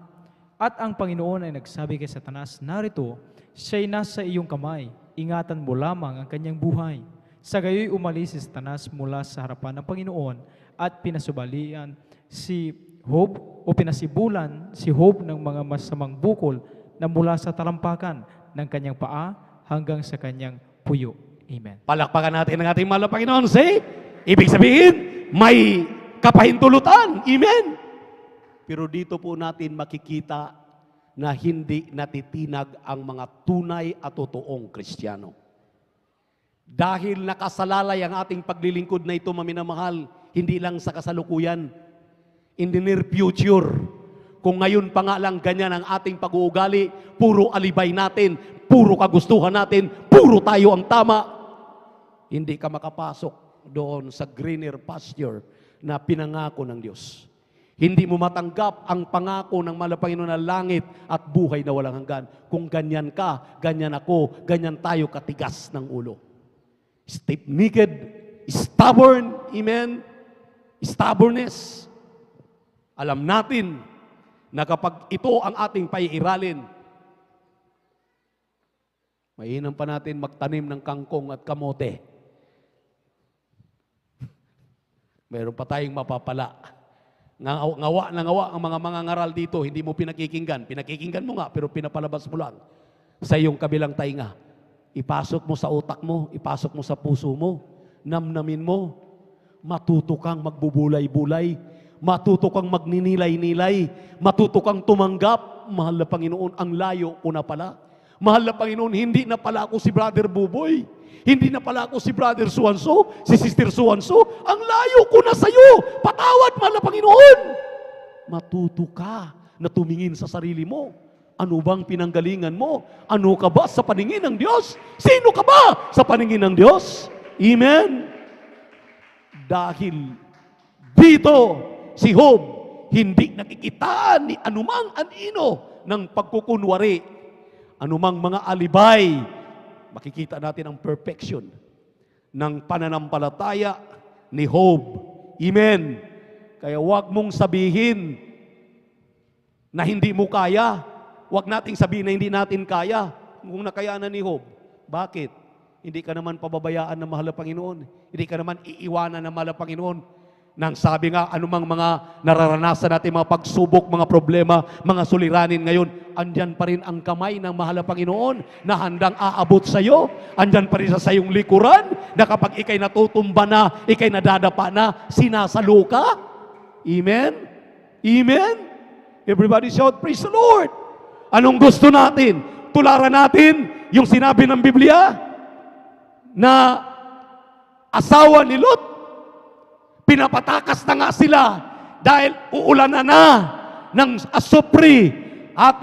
At ang Panginoon ay nagsabi kay Satanas, narito, siya'y nasa iyong kamay, ingatan mo lamang ang kanyang buhay. Sa gayoy umalis si Satanas mula sa harapan ng Panginoon at pinasubalian si Job o pinasibulan si Job ng mga masamang bukol na mula sa talampakan ng kanyang paa hanggang sa kanyang puyo. Amen. Palakpakan natin ang ating mahal na Panginoon. Say, ibig sabihin, may kapahintulutan. Amen. Pero dito po natin makikita na hindi natitinag ang mga tunay at totoong Kristiyano. Dahil nakasalalay ang ating paglilingkod na ito, maminamahal, hindi lang sa kasalukuyan, in the near future. Kung ngayon pa nga lang ganyan ang ating pag-uugali, puro alibay natin, puro kagustuhan natin, puro tayo ang tama, hindi ka makapasok doon sa greener pasture na pinangako ng Diyos. Hindi mo matanggap ang pangako ng mahal na Panginoon na langit at buhay na walang hanggan. Kung ganyan ka, ganyan ako, ganyan tayo katigas ng ulo. Stiff-necked, stubborn, amen? Stubbornness. Alam natin na kapag ito ang ating paiiralin, mainam pa natin magtanim ng kangkong at kamote. Meron pa tayong mapapala. Ngawa na ngawa ang mga ngaral dito, hindi mo pinakikinggan. Pinakikinggan mo nga, pero pinapalabas mo lang sa iyong kabilang tainga. Ipasok mo sa utak mo, ipasok mo sa puso mo, namnamin mo, matuto kang magbubulay-bulay, matuto kang magninilay-nilay, matuto kang tumanggap. Mahal na Panginoon, ang layo ko na pala. Mahal na Panginoon, hindi na pala ako si Brother Buboy. Hindi na pala ako si Brother Suwanso, si Sister Suwanso. Ang layo ko na sa iyo. Patawad, mahal na Panginoon. Matuto ka na tumingin sa sarili mo. Ano bang pinanggalingan mo? Ano ka ba sa paningin ng Diyos? Sino ka ba sa paningin ng Diyos? Amen? Dahil dito, si Job, hindi nakikitaan ni anumang anino ng pagkukunwari, anumang mga alibay. Makikita natin ang perfection ng pananampalataya ni Job. Amen. Kaya huwag mong sabihin na hindi mo kaya. Huwag nating sabihin na hindi natin kaya. Kung nakayanan ni Job, bakit? Hindi ka naman pababayaan ng mahal na Panginoon. Hindi ka naman iiwanan ng mahal na Panginoon. Nang sabi nga, anumang mga nararanasan natin, mga pagsubok, mga problema, mga suliranin ngayon, andyan pa rin ang kamay ng mahal na Panginoon na handang aabot sa iyo. Andyan pa rin sa iyong likuran na kapag ikay natutumba na, ikay nadadapa na, sinasalo ka. Amen? Amen? Everybody shout, praise the Lord! Anong gusto natin? Tularan natin yung sinabi ng Biblia na asawa ni Lot, pinapatakas na nga sila dahil uulanan na ng asupri at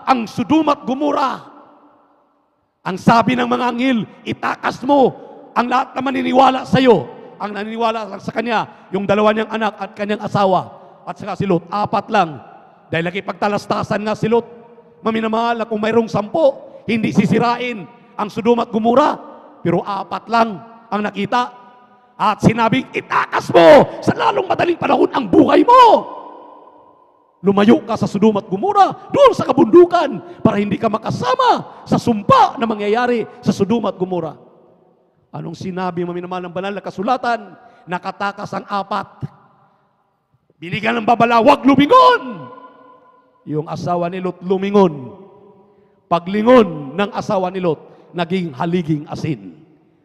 ang Sodom at Gomora. Ang sabi ng mga anghel, itakas mo ang lahat na maniniwala sa iyo. Ang naniniwala lang sa kanya, yung dalawa niyang anak at kanyang asawa. At saka si Lot, 4 lang. Dahil nakipagtalastasan nga si Lot. Maminamahal na kung mayroong 10, hindi sisirain ang Sodom at Gomora. Pero 4 lang ang nakita. At sinabing, itakas mo sa lalong madaling panahon ang buhay mo. Lumayo ka sa Sodom at Gomora, doon sa kabundukan, para hindi ka makasama sa sumpa na mangyayari sa Sodom at Gomora. Anong sinabi maminamahal ng banal na kasulatan? Nakatakas ang 4. Binigyan ng babala, wag lumingon. Yung asawa ni Lot lumingon. Paglingon ng asawa ni Lot, naging haliging asin.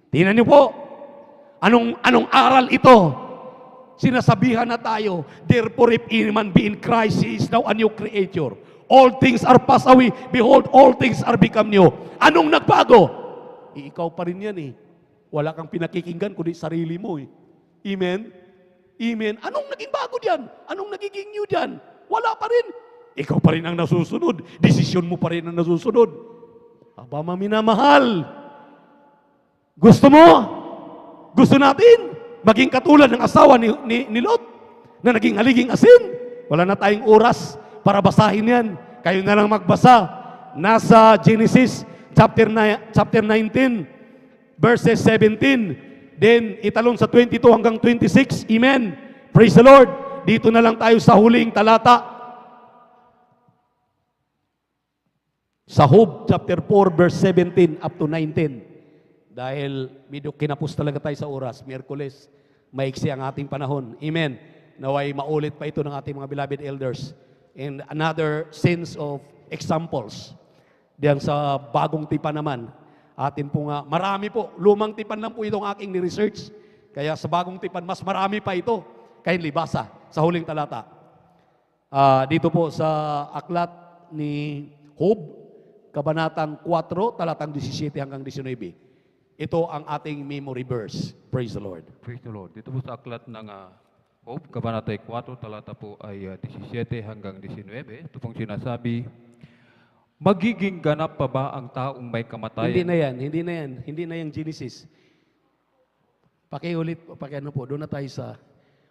Tingnan niyo po, anong aral ito? Sinasabihan na tayo, therefore if any man be in Christ, he is now a new creature. All things are passed away. Behold, all things are become new. Anong nagbago? Ikaw pa rin yan eh. Wala kang pinakikinggan kundi sarili mo eh. Amen? Amen? Anong naging bago diyan? Anong nagiging new diyan? Wala pa rin. Ikaw pa rin ang nasusunod. Desisyon mo pa rin ang nasusunod. Aba, maminamahal. Gusto mo? Gusto natin maging katulad ng asawa ni Lot na naging haliging asin? Wala na tayong oras para basahin yan. Kayo na lang magbasa. Nasa Genesis chapter 19, verses 17. Then, italon sa 22 hanggang 26. Amen. Praise the Lord. Dito na lang tayo sa huling talata. Sa Job chapter 4, verse 17 up to 19. Dahil medyo kinapos talaga tayo sa oras. Miyerkules, maiksi ang ating panahon. Amen. Naway maulit pa ito ng ating mga beloved elders. And another sense of examples. Diyan sa bagong tipan naman. Atin po nga, marami po. Lumang tipan lang po itong aking ni-research. Kaya sa bagong tipan, mas marami pa ito. Kindly, basa sa huling talata. Dito po sa aklat ni Job, kabanatang 4, talatang 17 hanggang 19. Ito ang ating memory verse. Praise the Lord. Praise the Lord. Dito po sa aklat ng Job, kabanatay 4, talata po ay 17 hanggang 19. Ito pong sinasabi, magiging ganap pa ba ang taong may kamatayan? Hindi na yan Genesis. Pakiulit, pakiano po, doon na tayo sa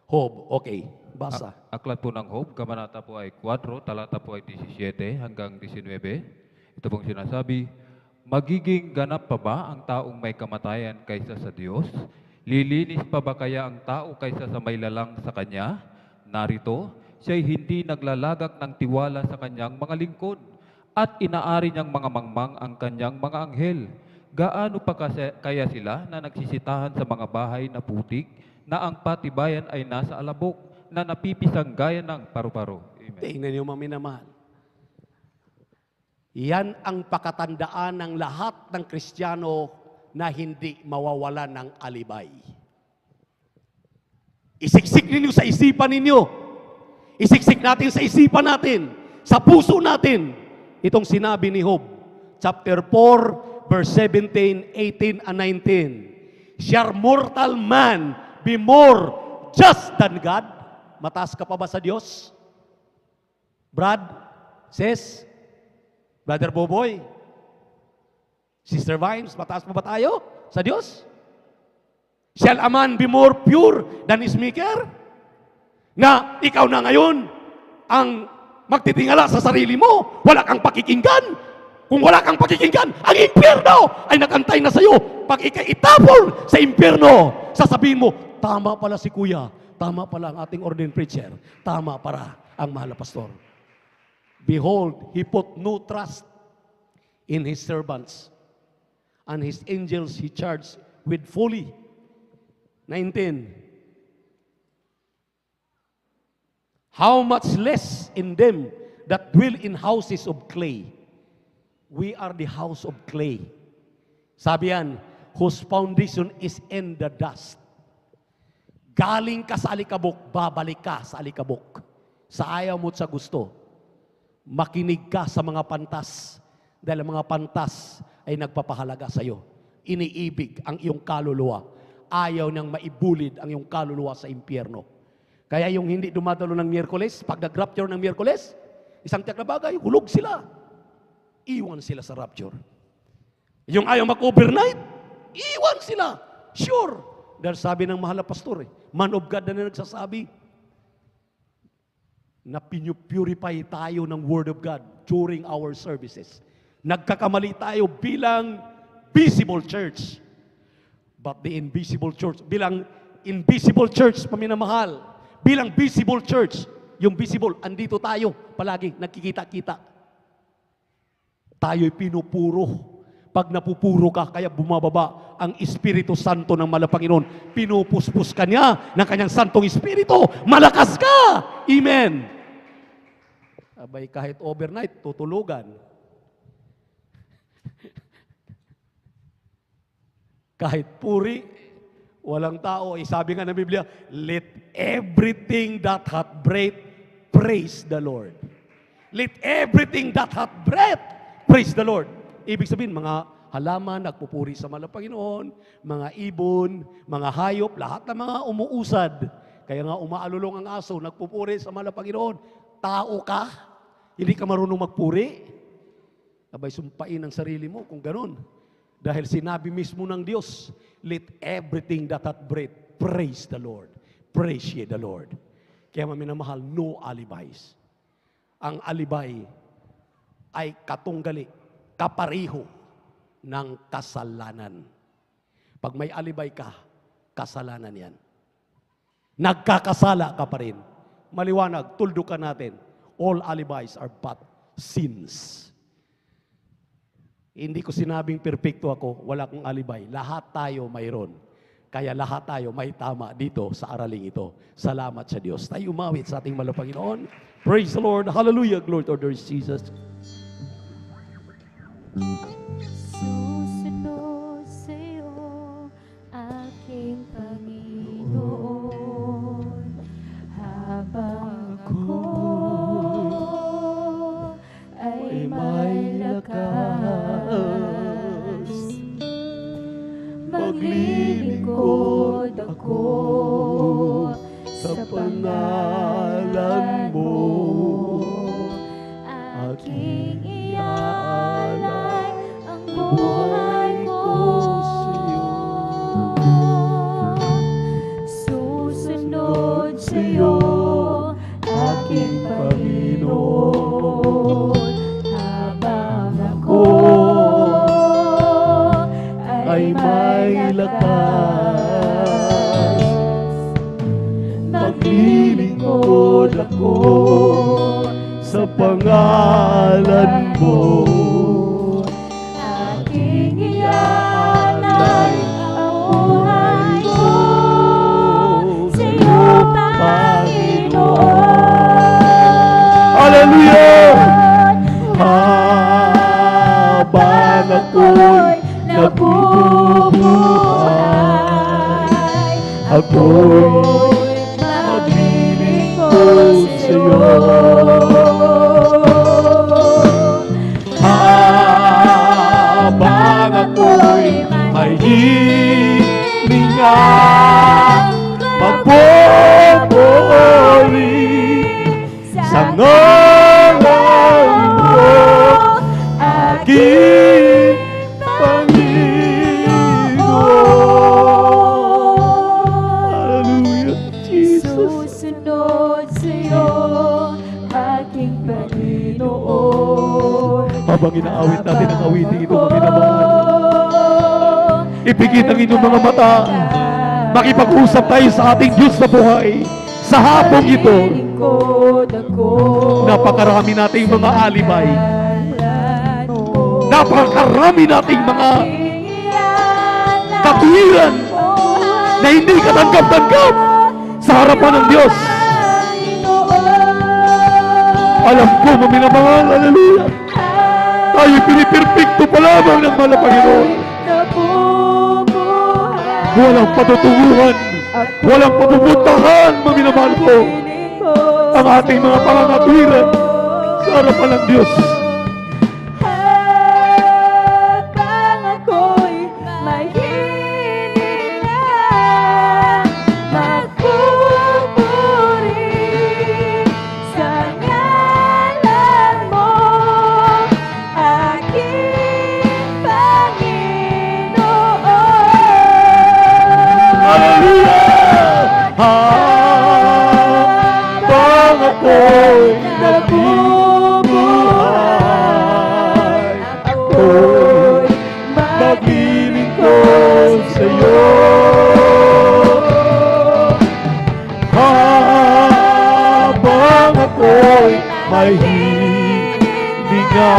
Hob, okay. Basa. Aklat po ng Hob, kabanata po ay 4, talata po ay 17 hanggang 19. Ito pong sinasabi, magiging ganap pa ba ang taong may kamatayan kaysa sa Diyos? Lilinis pa ba kaya ang tao kaysa sa may lalang sa Kanya? Narito, siya'y hindi naglalagak ng tiwala sa Kanyang mga lingkod at inaari niyang mga mangmang ang Kanyang mga anghel. Gaano pa kaya sila na nagsisitahan sa mga bahay na putik na ang patibayan ay nasa alabok na napipisang gaya ng paru-paro? Amen. Tingnan niyo, mga minamahal. Yan ang pakatandaan ng lahat ng Kristiyano na hindi mawawalan ng alibay. Isiksik ninyo sa isipan ninyo. Isiksik natin sa isipan natin, sa puso natin. Itong sinabi ni Job, chapter 4, verse 17, 18, and 19. Shall mortal man be more just than God? Mataas ka pa ba sa Diyos? Brad, sis, Brother Boboy, Sister Vimes, mataas pa ba tayo sa Diyos? Shall a man be more pure than his maker? Na ikaw na ngayon ang magtitingala sa sarili mo, wala kang pakikinggan. Kung wala kang pakikinggan, ang impyerno ay nakantay na sa iyo. Pag ikaitapon sa impyerno, sasabihin mo, tama pala si Kuya, tama pala ang ating ordained preacher, tama para ang mahal na pastor. Behold, he put no trust in his servants, and his angels he charged with folly. 19. How much less in them that dwell in houses of clay. We are the house of clay. Sabi yan, whose foundation is in the dust. Galing ka sa alikabok, babalik ka sa alikabok. Sa ayaw mo at sa gusto. Makinig ka sa mga pantas. Dahil ang mga pantas ay nagpapahalaga sa iyo. Iniibig ang iyong kaluluwa. Ayaw niyang maibulid ang iyong kaluluwa sa impyerno. Kaya yung hindi dumadalo ng Miyerkules, pag nag-rapture ng Miyerkules, isang tiyak na bagay, hulog sila. Iwan sila sa rapture. Yung ayaw mag-overnight, iwan sila. Sure. Dahil sabi ng mahal na pastor, man of God na nagsasabi, na pinupurify tayo ng Word of God during our services. Nagkakamali tayo bilang visible church. But the invisible church, bilang invisible church, paminamahal, bilang visible church, yung visible, andito tayo, palagi, nagkikita-kita. Tayo'y pinupuro. Pag napupuro ka, kaya bumababa ang Espiritu Santo ng Malapanginoon. Pinupuspos ka niya ng kanyang Santong Espiritu. Malakas ka! Amen! Abay, kahit overnight, tutulugan. Kahit puri, walang tao. Sabi nga ng Biblia, let everything that hath breath praise the Lord. Let everything that hath breath praise the Lord. Ibig sabihin, mga halaman, nagpupuri sa Malapanginoon, mga ibon, mga hayop, lahat ng mga umuusad. Kaya nga umaalulong ang aso, nagpupuri sa Malapanginoon. Tao ka, hindi ka marunong magpuri. Abay, sumpain ang sarili mo kung ganun. Dahil sinabi mismo ng Diyos, let everything that hath breath praise the Lord. Praise ye the Lord. Kaya maminamahal, no alibis. Ang alibay ay katunggali, kapariho ng kasalanan. Pag may alibay ka, kasalanan yan. Nagkakasala ka pa rin. Maliwanag, tuldukan natin. All alibis are but sins. Hindi ko sinabing perpekto ako, wala kong alibay. Lahat tayo mayroon. Kaya lahat tayo may tama dito sa araling ito. Salamat sa Diyos. Tayo umawit sa ating Malapanginoon. Praise the Lord. Hallelujah. Glory to Lord Jesus. Susunod sa'yo, aking Panginoon, habang ako ay may lakas. Maglilingkod ako sa pangalan mo, aking iaalay maglilingkod ako sa pangalan mo. Aking ialay ang buhay ko sa'yo, Panginoon. Hallelujah! Habang ako'y nabubuhay, ako'y maglilingkod sa'yo. Habang ako'y may hininga, magpupuri sa ngalan mo, aking Panginoon. Hallelujah, Jesus. Susunod sa'yo, aking Panginoon. Habang inaawit natin ang awiting ito, mga minamahal, ipikit ang inyong mga mata. Makipag-usap tayo sa ating Diyos na buhay. Sa hapong ito, Lingkod ako. napakarami nating mga alibay. Napakarami nating mga katuwiran na hindi katanggap-tanggap sa harapan ng Diyos. Alam ko, mga minamahal, hallelujah, tayo pinipirpekto pa lamang ng mahal na Panginoon. Walang patutunguhan, walang papupuntahan, mga minamahal ko, ang ating mga pangangatwiran sa harapan ng Diyos. Habang ako'y may hininga, magpupuri sa ngalan mo, aking Panginoon. Hallelujah! Habang ako'y nabubuhay, ako'y maglilingkod sa'yo. Habang ako'y may hininga,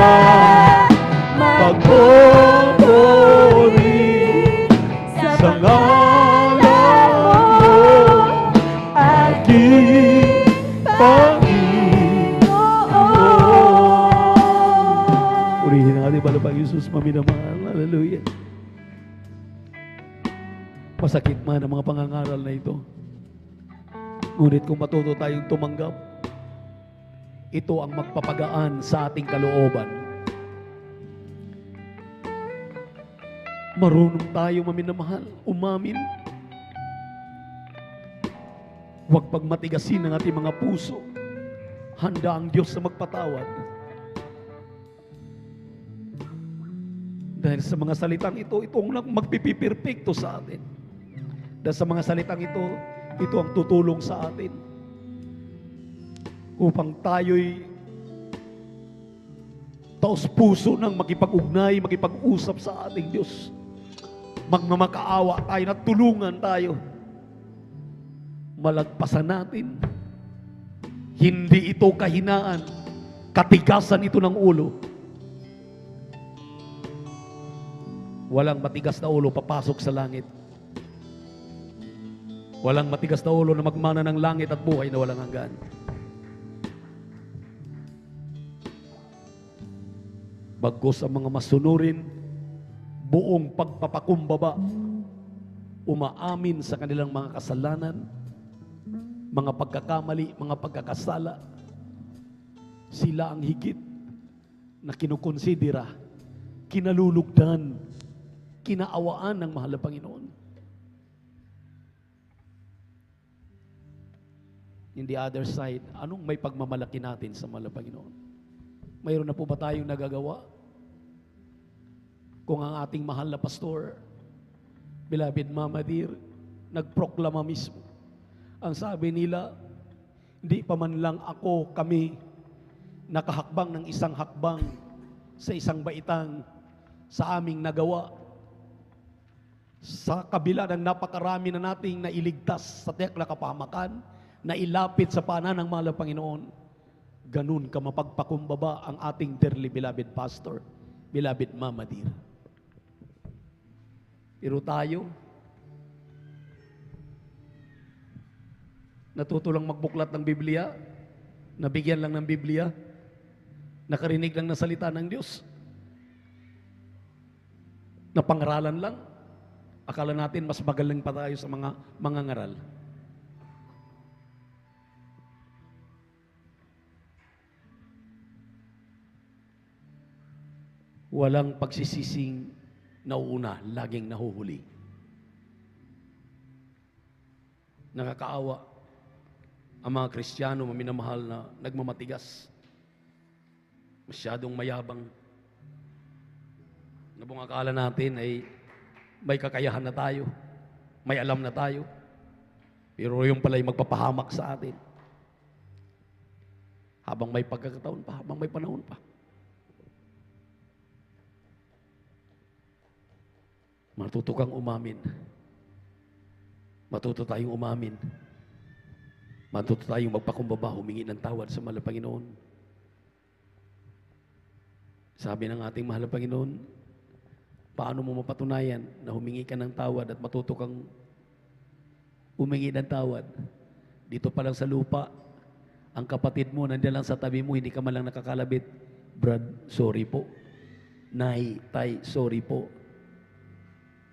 magpupuri sa ngalan mo, aking Panginoon. Purihin ang ating balapang Jesus, maminamahal. Hallelujah. Masakit man ang mga pangangaral na ito. Ngunit kung matuto tayong tumanggap, ito ang magpapagaan sa ating kalooban. Marunong tayo, maminamahal, umamin. Huwag pagmatigasin ang ating mga puso. Handa ang Diyos na magpatawad. Dahil sa mga salitang ito, ito ang magpipipirpekto sa atin. Dahil sa mga salitang ito ang tutulong sa atin upang tayo'y taos puso ng makipag-ugnay, makipag-usap sa ating Diyos. Magmamakaawa tayo na tulungan tayo. Malagpasan natin. Hindi ito kahinaan. Katigasan ito ng ulo. Walang matigas na ulo papasok sa langit. Walang matigas na ulo na magmana ng langit at buhay na walang hanggan. Bagos ang mga masunurin, buong pagpapakumbaba, umaamin sa kanilang mga kasalanan, mga pagkakamali, mga pagkakasala, sila ang higit na kinukonsidera, kinalulugdan, kinaawaan ng mahal na Panginoon. In the other side, anong may pagmamalaki natin sa mahal na Panginoon? Mayroon na po ba tayong nagagawa? Kung ang ating mahal na pastor, beloved Mama Dear, nagproklama mismo. Ang sabi nila, hindi pa man lang kami, nakahakbang ng isang hakbang sa isang baitang sa aming nagawa. Sa kabila ng napakarami na nating nailigtas sa tiyak na kapahamakan, na ilapit sa paanan ng mahal na Panginoon, ganun ka mapagpakumbaba ang ating dearly beloved pastor, beloved Mama Dear. Pero tayo, natuto lang magbuklat ng Biblia, nabigyan lang ng Biblia, nakarinig lang ng salita ng Diyos, napangaralan lang. Akala natin mas magaling pa tayo sa mga mangangaral. Walang pagsisising nauuna, laging nahuhuli. Nakakaawa ang mga Kristiyano, maminamahal na nagmamatigas. Masyadong mayabang. Na buong akala natin ay may kakayahan na tayo, may alam na tayo. Pero yung pala'y magpapahamak sa atin. Habang may pagkakataon pa, habang may panahon pa. Matuto kang umamin. Matuto tayong umamin. Matuto tayong magpakumbaba, humingi ng tawad sa mahal na Panginoon. Sabi ng ating mahal na Panginoon, paano mo mapatunayan na humingi ka ng tawad at matuto kang humingi ng tawad? Dito pa lang sa lupa, ang kapatid mo nandiyan lang sa tabi mo, hindi ka man lang nakakalabit. Brad, sorry po. Nay, tay, sorry po.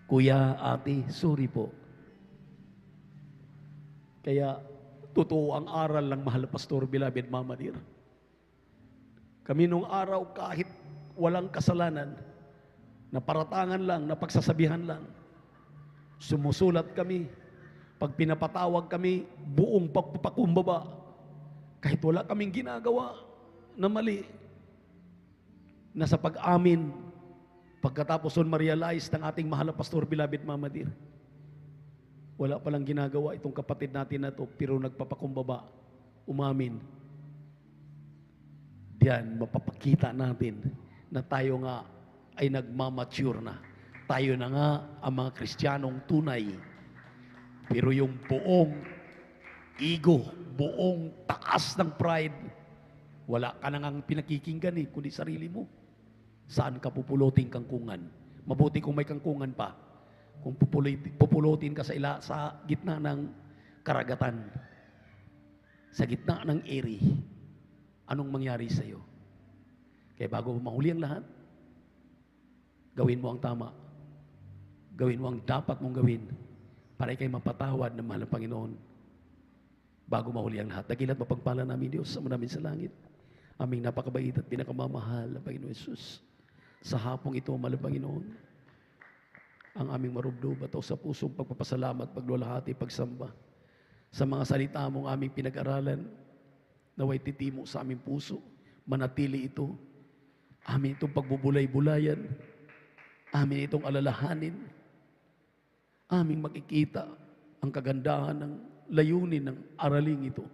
Kuya, ate, sorry po. Kaya, totoo ang aral ng mahal na Pastor, beloved Mama Dear. Kami nung araw, kahit walang kasalanan, na paratangan lang, na pagsasabihan lang, sumusulat kami, pag pinapatawag kami, buong pagpapakumbaba, kahit wala kaming ginagawa na mali, na sa pag-amin, pagkatapos nun ma-realize ng ating mahal na Pastor, beloved Mama Dear, wala palang ginagawa itong kapatid natin na to, pero nagpapakumbaba, umamin. Diyan, mapapakita natin na tayo nga ay nagmamature na. Tayo na nga ang mga Kristiyanong tunay. Pero yung buong ego, buong taas ng pride, wala ka nang pinakikinggan kundi sarili mo. Saan ka pupulutin kangkungan? Mabuti kung may kangkungan pa. Kung pupulutin ka sa gitna ng karagatan, sa gitna ng eri, anong mangyari sa iyo? Kaya bago mahuli ang lahat, gawin mo ang tama. Gawin mo ang dapat mong gawin para ikay mapatawad ng mahal na Panginoon. Bago mahuli ang lahat, dakilat mapagpala namin Diyos sa namin sa langit. Aming napakabait at pinakamamahal na Panginoon Jesus. Sa hapong ito, mahal na Panginoon, ang aming marubdob at sa pusong pagpapasalamat, paglulahati, pagsamba. Sa mga salita mong aming pinag-aralan, naway titimo sa aming puso, manatili ito. Amin itong pagbubulay-bulayan, amin itong alalahanin, aming makikita ang kagandahan ng layunin ng araling ito,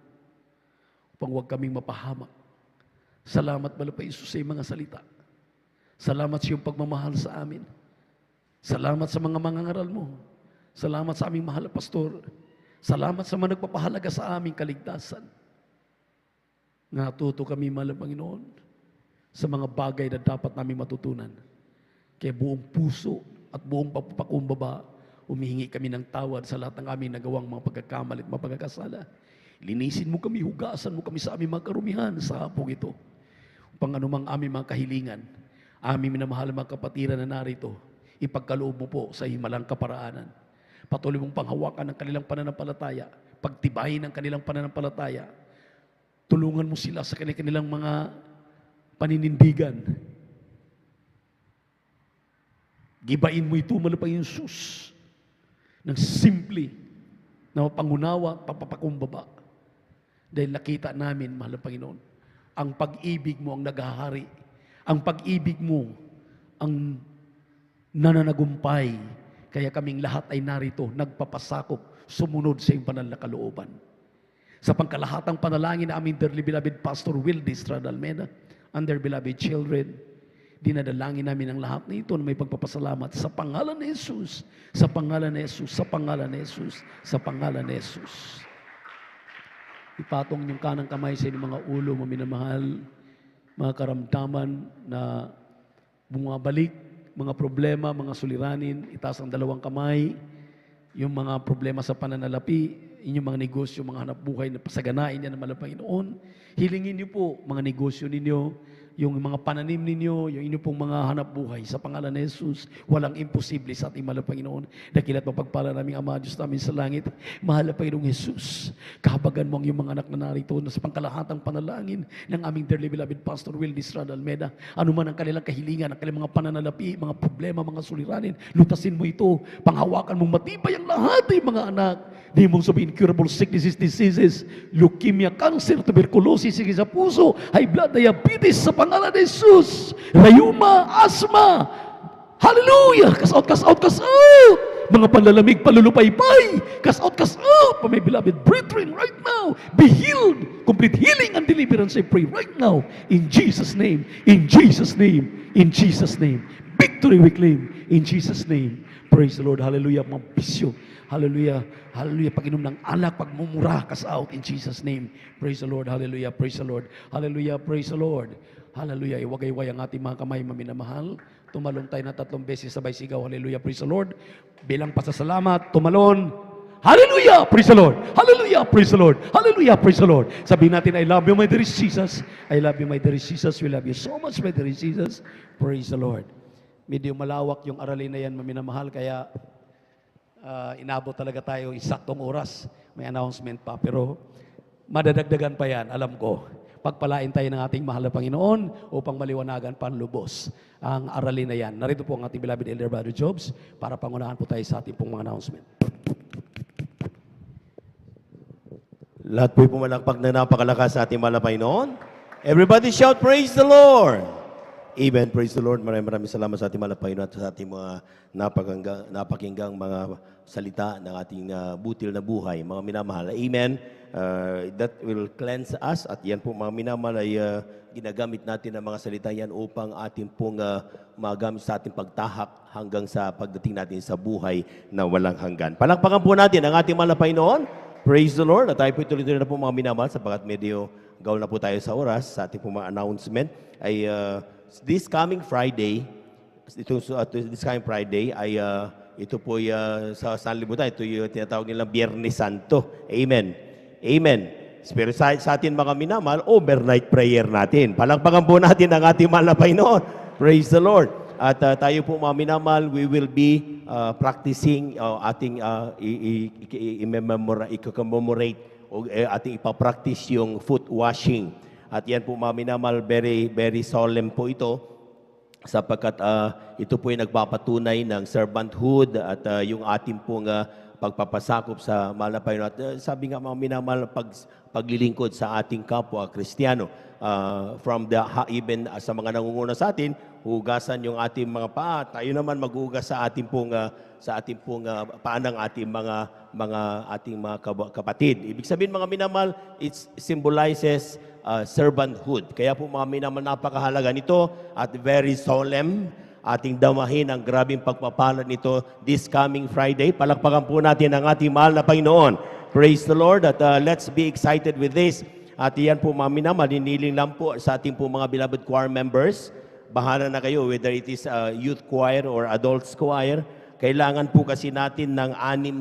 upang huwag kaming mapahamak. Salamat malapay Isus sa mga salita. Salamat sa iyong pagmamahal sa amin. Salamat sa mga mangangaral mo. Salamat sa aming mahal na pastor. Salamat sa mga nagpapahalaga sa aming kaligtasan. Natuto kami, mahal na Panginoon, sa mga bagay na dapat namin matutunan. Kaya buong puso at buong pagpapakumbaba, humihingi kami ng tawad sa lahat ng aming nagawang mga pagkakamali at mga pagkakasala. Linisin mo kami, hugasan mo kami sa aming mga karumihan sa hapong ito. Upang anumang aming mga kahilingan, aming minamahal mga kapatiran na narito, ipagkaloob mo po sa himalang kaparaanan. Patuloy mong panghawakan ng kanilang pananampalataya, pagtibayin ng kanilang pananampalataya, tulungan mo sila sa kanilang mga paninindigan. Gibain mo ito, malapay yung sus, ng simple na mapangunawa, papapakumbaba. Dahil nakita namin, mahal na Panginoon, ang pag-ibig mo ang naghahari. Ang pag-ibig mo ang nananagumpay. Kaya kaming lahat ay narito, nagpapasakop, sumunod sa iyong banal na kalooban. Sa pangkalahatang panalangin na aming dearly beloved Pastor Will Distrad Almeda, and their beloved children, dinadalangin namin ang lahat na ito na may pagpapasalamat sa pangalan ni Jesus, sa pangalan ni Jesus, sa pangalan ni Jesus, sa pangalan ni Jesus. ipatong yung kanang kamay sa inyong mga ulo, maminamahal, mga karamdaman na bumabalik, mga problema, mga suliranin, itaas ang dalawang kamay, yung mga problema sa pananalapi, inyong mga negosyo, mga hanap buhay na pasaganain yan ng mahal na Panginoon. Hilingin niyo po mga negosyo ninyo, yung mga pananim ninyo, yung inyo pong mga hanap buhay. Sa pangalan ni Jesus, walang imposible sa ating mahal na Panginoon. Dakila't mapagpala naming Ama, Diyos namin sa langit. Mahal na Panginoong Jesus, kahabagan mo ang iyong mga anak na narito na sa pangkalahatang panalangin ng aming dearly beloved Pastor Will Distrada Almeida. Ano man ang kanilang kahilingan, ang kanilang mga pananalapi, mga problema, mga suliranin, lutasin mo ito. Panghawakan mong matibay ang lahat ng mga anak. Di mong sabihin, incurable sicknesses, diseases, leukemia, cancer, tuberculosis, sige sa puso, high blood, diabetes, sa pangalan ni Jesus, rayuma, asthma, hallelujah, cast out, cast out, cast out, mga panlalamig, palulupaypay, cast out, my beloved brethren, right now, be healed, complete healing and deliverance, I pray right now, in Jesus' name, in Jesus' name, in Jesus' name, victory we claim, in Jesus' name, praise the Lord, hallelujah, mga bisyo, hallelujah, hallelujah, pag-inom ng alak, pagmumura, cast out in Jesus' name. Praise the Lord, hallelujah, praise the Lord, hallelujah, praise the Lord. Hallelujah, iwagayway ang ating mga kamay, maminamahal. Tumalon tayo na 3 beses sabay sigaw, hallelujah, praise the Lord. Bilang pasasalamat, tumalon, hallelujah, praise the Lord, hallelujah, praise the Lord, hallelujah, praise the Lord. Sabihin natin, I love you, my dear Jesus. I love you, my dear Jesus. We love you so much, my dear Jesus. Praise the Lord. Medyo malawak yung aralin na yan, maminamahal, kaya inabot talaga tayo isaktong oras. May announcement pa, pero madadagdagan pa yan, alam ko. Pagpalain tayo ng ating mahal na Panginoon upang maliwanagan panlubos ang aralin na yan. Narito po ang ating beloved Elder Brother Jobs para pangunahan po tayo sa ating pong mga announcement. Lahat po'y pumalakpak na napakalakas sa ating mahal na Panginoon. Everybody shout, praise the Lord! Amen. Praise the Lord. Maraming salamat sa ating mahal na Panginoon at sa ating mga napakinggang mga salita ng ating butil na buhay, mga minamahal. Amen. That will cleanse us at yan po mga minamahal ay ginagamit natin ang mga salita yan upang ating pong magamit sa ating pagtahak hanggang sa pagdating natin sa buhay na walang hanggan. Palakpakan po natin ang ating mahal na Panginoon. Praise the Lord. At tayo po tuloy-tuloy na po mga minamahal sapagat medyo gaul na po tayo sa oras sa ating pong mga announcement ay this coming Friday, ay ito po sa sanlibutan, ito yung tinatawag nilang Biyernes Santo. Amen. Amen. Pero sa atin mga minamahal, overnight prayer natin. Palakpakan po natin ang ating mahal na Panginoon. Praise the Lord. At tayo po mga minamahal, we will be practicing ating i-commemorate o ating ipapractice yung foot washing. At yan po mga minamahal, very, very solemn po ito sapagkat ito po ay nagpapatunay ng servanthood at yung ating pong pagpapasakop sa mahal na Panginoon. At sabi nga mga minamahal, paglilingkod sa ating kapwa Kristiyano. Even sa mga nangunguna sa atin, hugasan yung ating mga paa. Tayo naman maghugas sa ating pong paa ng ating mga kapatid. Ibig sabihin mga minamahal, it symbolizes servanthood. Kaya po mga minamahal, napakahalaga nito at very solemn. Ating damahin ang grabing pagpapalad nito this coming Friday. Palakpakan po natin ang ating mahal na Panginoon. Praise the Lord at let's be excited with this. At iyan po mga minamahal, hiniling lang po sa ating po mga beloved choir members. Bahala na kayo whether it is youth choir or adults choir. Kailangan po kasi natin ng 6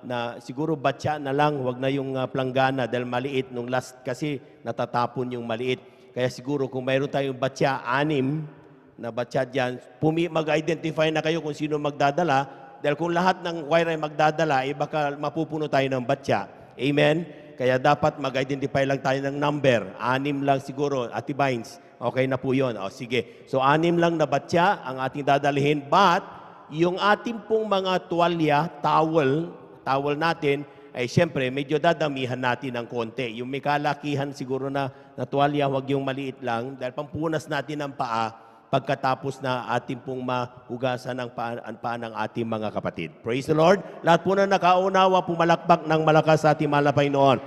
na siguro batya na lang, wag na yung planggana dahil maliit. Nung last kasi natatapon yung maliit. Kaya siguro kung mayroon tayong batya, 6 na batya dyan, mag-identify na kayo kung sino magdadala. Dahil kung lahat ng choir ay magdadala, baka mapupuno tayo ng batya. Amen? Kaya dapat mag-identify lang tayo ng number. 6 lang siguro, Ate Vines. Okay na po yun. O, sige. So, 6 lang na batya ang ating dadalhin. But, yung ating pong mga tuwalya, towel natin, ay siyempre, medyo dadamihan natin ng konti. Yung may kalakihan siguro na tuwalya, huwag yung maliit lang. Dahil pampunas natin ng paa, pagkatapos na ating pong mahugasan ng paa ng ating mga kapatid. Praise the Lord. Lahat po na nakaunawa, pumalakpak ng malakas sa ating mahal na Panginoon.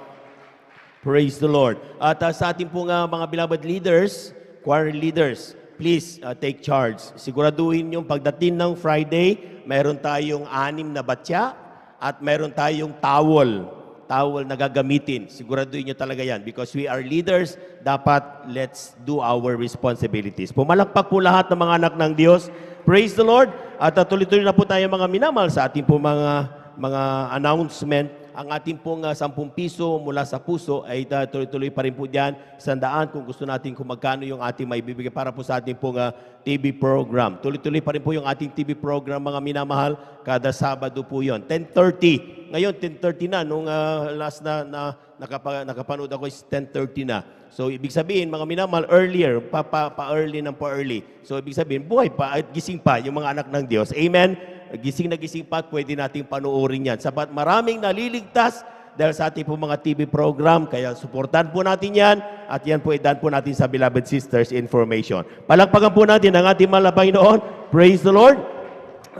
Praise the Lord. At sa ating pong mga beloved leaders, choir leaders, please take charge. Siguraduhin yung pagdating ng Friday, mayroon tayong 6 na batya at mayroon tayong towel. towel na gagamitin. Siguraduhin nyo talaga yan because we are leaders. Dapat let's do our responsibilities. Pumalakpak po lahat ng mga anak ng Diyos. Praise the Lord. At tuloy-tuloy na po tayo mga minamahal sa ating po mga announcement. Ang ating pong 10 piso mula sa puso ay tuloy-tuloy pa rin po dyan. 100 kung gusto natin kung magkano yung ating may bibigay para po sa ating pong TV program. Tuloy-tuloy pa rin po yung ating TV program mga minamahal. Kada Sabado po yun. 10:30. Ngayon 10:30 na. Nung last na nakapanood ako is 10:30 na. So ibig sabihin mga minamahal earlier, pa-early ng pa-early. So ibig sabihin buhay pa at gising pa yung mga anak ng Diyos. Amen. Gising na gising pa at pwede nating panoorin yan. Sapat maraming naliligtas dahil sa ating po mga TV program. Kaya suportahan po natin yan at yan po idan po natin sa Beloved Sisters Information. Palakpakan po natin ang ating mahal na Panginoon. Praise the Lord.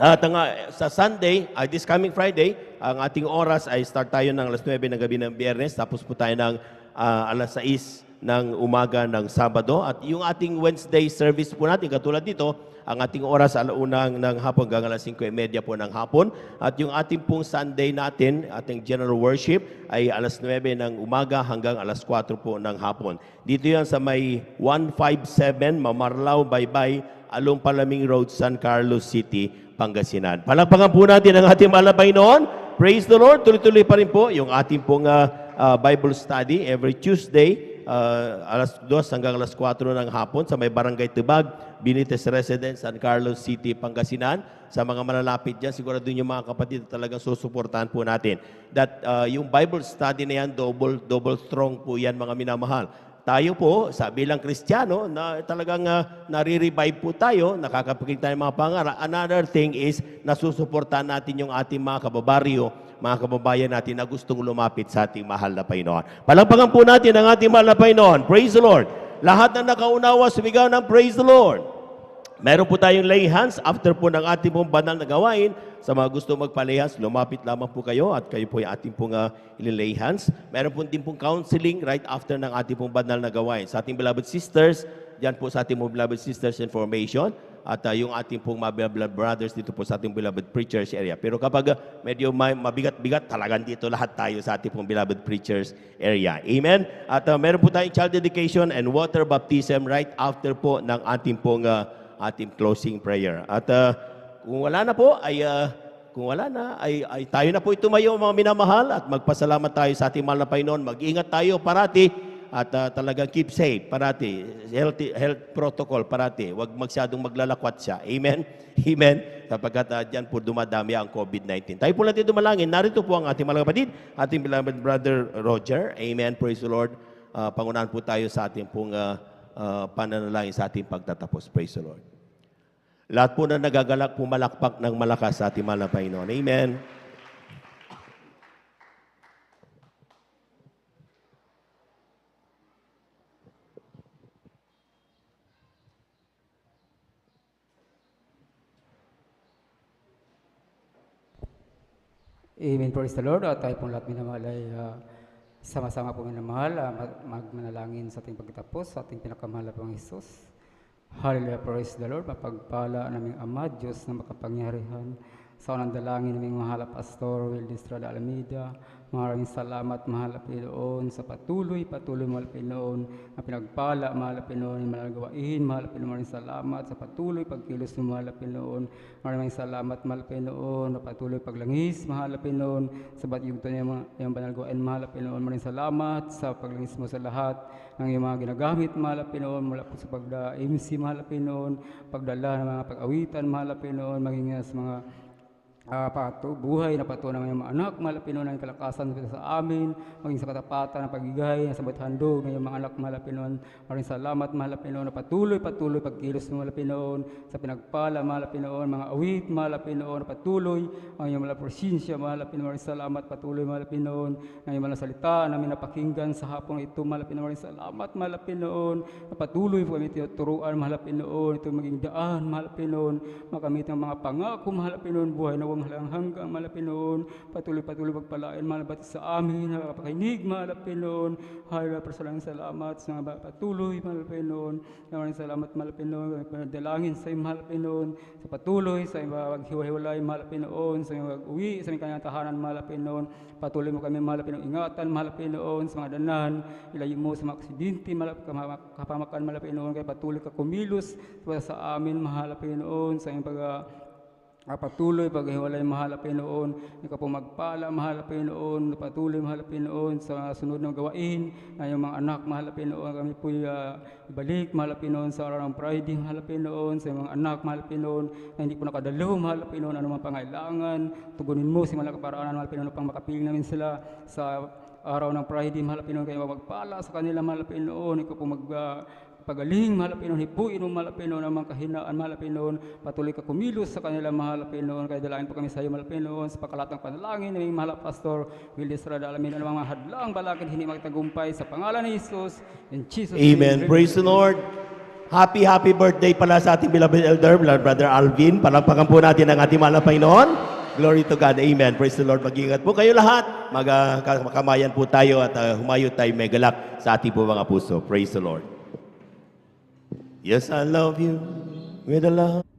At sa Sunday, this coming Friday, ang ating oras ay start tayo ng alas 9 ng gabi ng Biyernes. Tapos po tayo ng alas 6 ng umaga ng Sabado. At yung ating Wednesday service po natin, katulad dito, ang ating oras alaunang ng hapon hanggang alas 5:30 po ng hapon. At yung ating pong Sunday natin, ating general worship, ay alas 9 ng umaga hanggang alas 4 po ng hapon. Dito yan sa may 157 Mamarlao, Baybay, Along Palaming Road, San Carlos City, Pangasinan. Palakpakan po natin ang ating mahal na Panginoon. Praise the Lord. Tuloy-tuloy pa rin po yung ating pong Bible study every Tuesday. Alas 2 hanggang alas 4 ng hapon sa may Barangay Tibag, Benitez Residence, San Carlos City, Pangasinan. Sa mga malalapit dyan, sigurado yung mga kapatid talagang susuportahan po natin. That yung Bible study na yan, double strong po yan mga minamahal. Tayo po, sa bilang Kristiyano, na talagang nare-revive po tayo, nakakapaging tayo mga pangarap. Another thing is, nasusuportahan natin yung ating mga kababaryo, mga kababayan natin na gustong lumapit sa ating mahal na Panginoon. Palakpakan po natin ang ating mahal na Panginoon. Praise the Lord. Lahat na nakaunawa, sumigaw ng Praise the Lord. Meron po tayong lay hands after po ng ating pong banal na gawain. Sa mga gusto magpa-lay hands, lumapit lamang po kayo at kayo po yung ating pong ililay hands. Meron po din pong counseling right after ng ating pong banal na gawain. Sa ating beloved sisters, diyan po sa ating mga beloved sisters information. At yung ating pong mga beloved brothers dito po sa ating beloved preachers area. Pero kapag medyo mabigat-bigat, talagang dito lahat tayo sa ating pong beloved preachers area. Amen? At meron po tayong child dedication and water baptism right after po ng ating pong ating closing prayer. At kung wala na po, ay tayo na po tumayo mga minamahal at magpasalamat tayo sa ating mahal na Panginoon. Mag-ingat tayo parati. At talagang keep safe parati. Health protocol parati. Huwag masyadong maglalakwat siya. Amen? Amen? Sapagkat dyan po dumadami ang COVID-19. Tayo po natin dumalangin. Narito po ang ating mga kapatid, ating beloved brother Roger. Amen? Praise the Lord. Pangunahan po tayo sa ating pong pananalangin sa ating pagtatapos. Praise the Lord. Lahat po na nagagalak, pumalakpak ng malakas sa ating mahal na Panginoon. Amen? Amen. Praise the Lord. At tayo pong lahat minamahal ay sama-sama pong minamahal, magmanalangin sa ating pagtatapos, sa ating pinakamahal na Panginoong Hesus. Hallelujah. Praise the Lord. Mapagpala naming Ama, Diyos na makapangyarihan. Sa unang dalangin naming mahal na Pastor Wilde Estrada Alameda, maraming salamat mahal na Panginoon sa patuloy mahal na Panginoon na pinagpala mahal na Panginoon, mahal na gawain mahal na Panginoon. Maraming salamat sa patuloy pagkilos ng mahal na Panginoon. Maraming salamat mahal na Panginoon na patuloy paglangis mahal na Panginoon sa bagyong ito yung banal gawain mahal na Panginoon. Maraming salamat sa paglangis mo sa lahat ng iyong mga ginagamit mahal na Panginoon, mula po sa pagda-MC mahal na Panginoon, pagdala ng mga pag-awitan mahal na Panginoon, maging sa mga buhay na patunaw ng mga anak, mahal na Panginoon, ang kalakasan sa amin, maging sa katapatan ng pagigay, sa handog ng mga anak, mahal na Panginoon. Maraming salamat, mahal na Panginoon, na patuloy pagkilos ng mahal na Panginoon, sa pinagpala, mahal na Panginoon, mga awit, mahal na Panginoon, na patuloy, ang iyong mga prosensya, mahal na Panginoon. Maraming salamat, patuloy, mahal na Panginoon, ng iyong mga salita namin napakinggan sa hapong ito, mahal na Panginoon. Maraming salamat, mahal na Panginoon, na patuloy po kami tinuturuan, mahal na Panginoon, ito maging daan, mahal na Panginoon, makamit ng mga pangako, mahal na Panginoon, buhay na magdawang hanggang mahal na Pinoon. Patuloy pagpalain mahal na batis sa amin, nakakapakinig mahal na Pinoon. Hallelujah, salamat sa mga patuloy mahal na Pinoon. Maraming salamat mahal na Pinoon, dalangin sa mahal na Pinoon, sa patuloy sa maghiwa-hiwalay mahal na Pinoon, sa mag-uwi sa aming kanyang tahanan mahal na Pinoon. Patuloy mo kami mahal na Pinoon, ingatan mahal na Pinoon sa mga danan, ilayo mo sa mga aksidente mahal na kapamakan mahal na Pinoon, kaya patuloy ka kumilos sa amin mahal na Pinoon, sa aming patuloy paghiwalay mahal na Pinoon, ikaw po magpala mahal na Pinoon, patuloy mahal na Pinoon sa sunod ng gawain na yung mga anak mahal na Pinoon, kami po ibalik mahal na Pinoon sa araw ng Friday mahal na Pinoon, sa mga anak mahal na Pinoon na hindi po nakadalo mahal na Pinoon, anumang pangailangan, tugunin mo si mahal na kaparaanan mahal na Pinoon upang makapiling namin sila sa araw ng Friday mahal na Pinoon, kayo magpala sa kanila mahal na Pinoon, ikaw po pagaling, mahal na Pinoon, hipuin mo, mahal na Pinoon, ang mga kahinaan, mahal na Pinoon, patuloy ka kumilos sa kanila, mahal na Pinoon, kaya dalain po kami sa iyo, mahal na Pinoon, sa pagkalat ng panalangin, naming mahal na Pastor Willie Estrada, alamin ang mga hadlang, balakid, hindi magtagumpay, sa pangalan ni Jesus, in Jesus' name. Amen. Praise the Lord. Happy birthday pala sa ating beloved elder, Brother Alvin. Palakpakan po natin ang ating mahal na Panginoon. Glory to God. Amen. Praise the Lord. Mag-ingat po kayo lahat. Magkamayan po tayo at humayo tayo may galak sa ating po mga puso. Praise the Lord. Yes, I love you with a love.